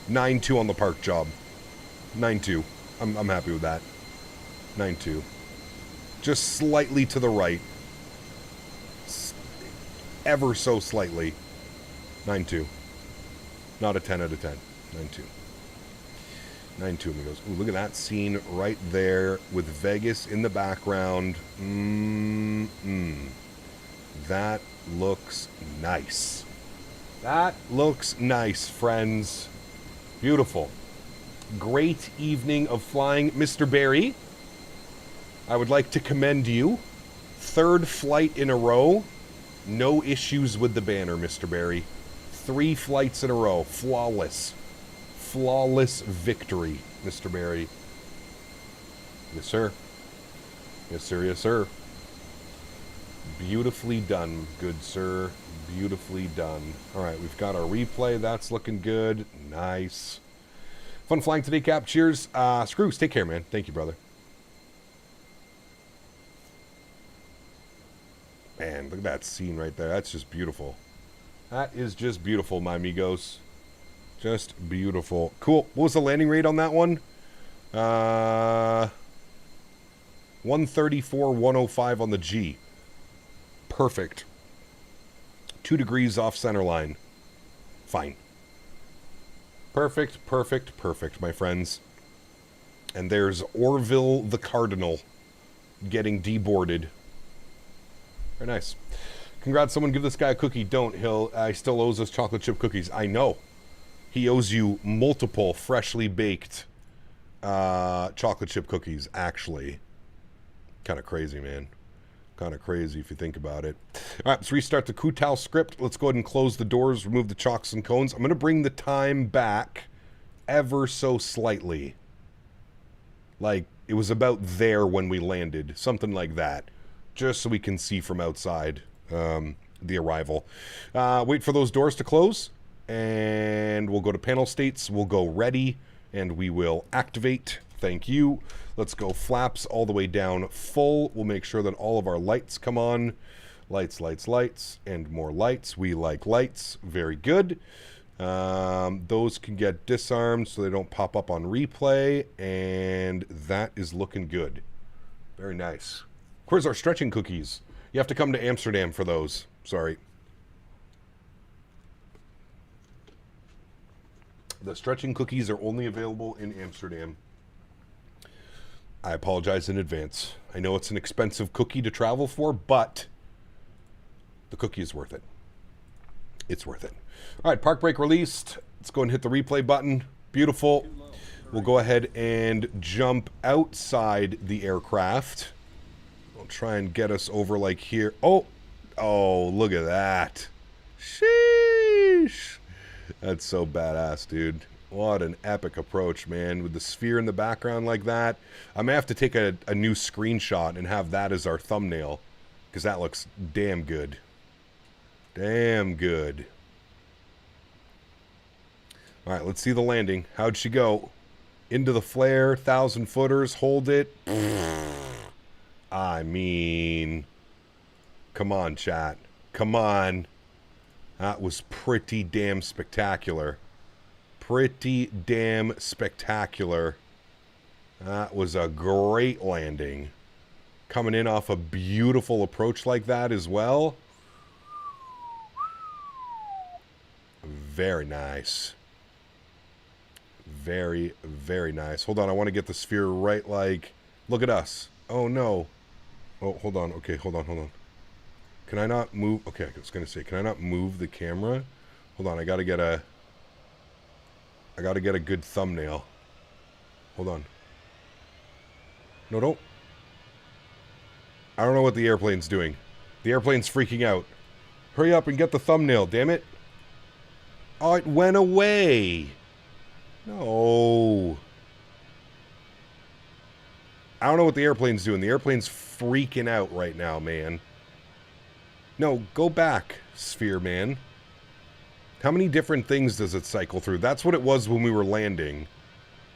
9-2 on the park job. 9-2. I'm happy with that. 9-2. Just slightly to the right. Ever so slightly. 9-2. Not a 10 out of 10. 9-2. 9-2, amigos. Ooh, look at that scene right there with Vegas in the background. That looks nice. That looks nice, friends. Beautiful. Great evening of flying. Mr. Barry, I would like to commend you. 3rd flight in a row. No issues with the banner, Mr. Barry. 3 flights in a row. Flawless. Flawless victory, Mr. Barry. Yes, sir. Yes, sir. Yes, sir. Beautifully done, good sir. Beautifully done. All right, we've got our replay. That's looking good. Nice. Fun flying today, Cap. Cheers. Screws, take care, man. Thank you, brother. Man, look at that scene right there. That's just beautiful. That is just beautiful, my amigos. Just beautiful. Cool. What was the landing rate on that one? 134, 105 on the G. Perfect. 2 degrees off center line. Fine. Perfect, perfect, perfect, my friends. And there's Orville the Cardinal getting deboarded. Very nice. Congrats, someone give this guy a cookie. Don't. He still owes us chocolate chip cookies. I know. He owes you multiple freshly baked chocolate chip cookies, actually. Kind of crazy, man. Kind of crazy if you think about it. All right, let's restart the Kutal script. Let's go ahead and close the doors, remove the chocks and cones. I'm going to bring the time back ever so slightly. Like, it was about there when we landed. Something like that. Just so we can see from outside the arrival. Wait for those doors to close. And we'll go to panel states. We'll go ready. And we will activate. Thank you. Let's go flaps all the way down full. We'll make sure that all of our lights come on. Lights, lights, lights, and more lights. We like lights. Very good. Those can get disarmed so they don't pop up on replay. And that is looking good. Very nice. Where's our stretching cookies? You have to come to Amsterdam for those. Sorry. The stretching cookies are only available in Amsterdam. I apologize in advance. I know it's an expensive cookie to travel for, but the cookie is worth it. It's worth it. All right, park brake released. Let's go and hit the replay button. Beautiful. We'll go ahead and jump outside the aircraft. We'll try and get us over like here. Oh, look at that. Sheesh. That's so badass, dude. What an epic approach, man. With the sphere in the background like that. I'm going to have to take a new screenshot and have that as our thumbnail. Because that looks damn good. Damn good. All right, let's see the landing. How'd she go? Into the flare, 1,000 footers, hold it. I mean, come on, chat. Come on. That was pretty damn spectacular. Pretty damn spectacular. That was a great landing. Coming in off a beautiful approach like that as well. Very nice. Very, very nice. Hold on, I want to get the sphere right like... Look at us. Oh, no. Oh, hold on. Okay, hold on. Can I not move? Okay, I was going to say, can I not move the camera? Hold on, I got to get a good thumbnail. Hold on. No, don't. I don't know what the airplane's doing. The airplane's freaking out. Hurry up and get the thumbnail, damn it. Oh, it went away. No. I don't know what the airplane's doing. The airplane's freaking out right now, man. No, go back, sphere man. How many different things does it cycle through? That's what it was when we were landing.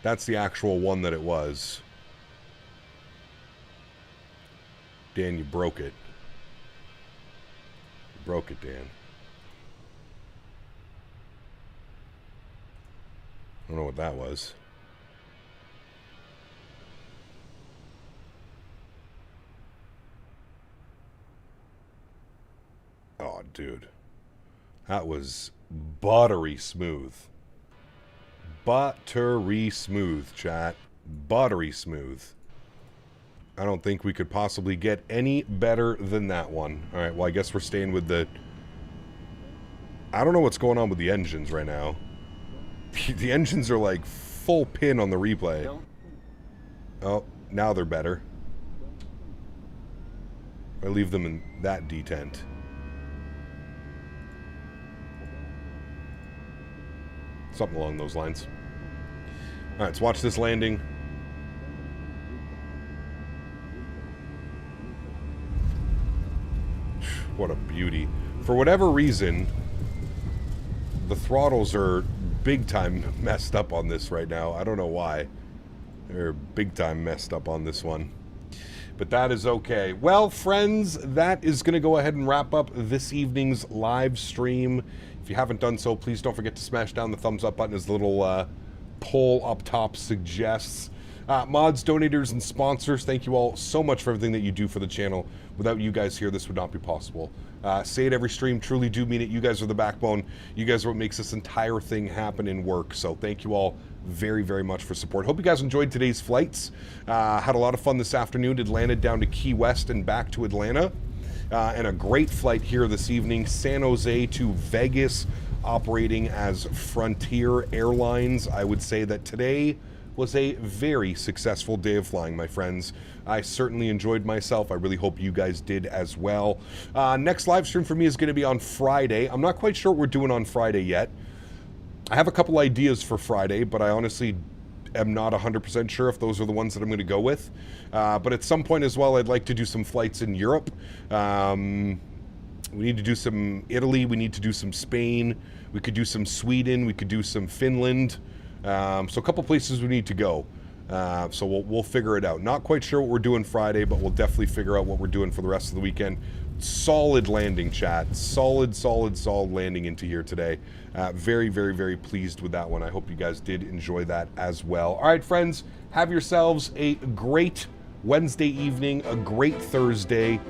That's the actual one that it was. Dan, you broke it. You broke it, Dan. I don't know what that was. Oh, dude. That was buttery smooth. Buttery smooth, chat. Buttery smooth. I don't think we could possibly get any better than that one. Alright, well, I guess we're staying with the... I don't know what's going on with the engines right now. The engines are like full pin on the replay. Oh, now they're better. I leave them in that detent. Something along those lines. All right, let's watch this landing. What a beauty. For whatever reason, the throttles are big time messed up on this right now. I don't know why. They're big time messed up on this one. But that is okay. Well, friends, that is going to go ahead and wrap up this evening's live stream. If you haven't done so, please don't forget to smash down the thumbs up button as the little poll up top suggests. Mods, donators, and sponsors, thank you all so much for everything that you do for the channel. Without you guys here, this would not be possible. Say it every stream, truly do mean it. You guys are the backbone. You guys are what makes this entire thing happen and work. So thank you all very, very much for support. Hope you guys enjoyed today's flights. Had a lot of fun this afternoon. It landed down to Key West and back to Atlanta. And a great flight here this evening, San Jose to Vegas, operating as Frontier Airlines. I would say that today was a very successful day of flying, my friends. I certainly enjoyed myself. I really hope you guys did as well. Next live stream for me is going to be on Friday. I'm not quite sure what we're doing on Friday yet. I have a couple ideas for Friday, but I honestly am not 100% sure if those are the ones that I'm going to go with. But at some point as well, I'd like to do some flights in Europe. We need to do some Italy. We need to do some Spain. We could do some Sweden. We could do some Finland. So a couple places we need to go. So we'll figure it out. Not quite sure what we're doing Friday, but we'll definitely figure out what we're doing for the rest of the weekend. Solid landing, chat. Solid landing into here today. Very, very, very pleased with that one. I hope you guys did enjoy that as well. All right, friends, have yourselves a great Wednesday evening, a great Thursday,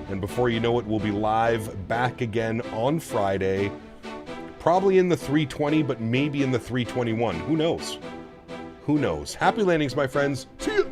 and before you know it, we'll be live back again on Friday. Probably in the 320, but maybe in the 321. Who knows? Who knows? Happy landings, my friends. See ya!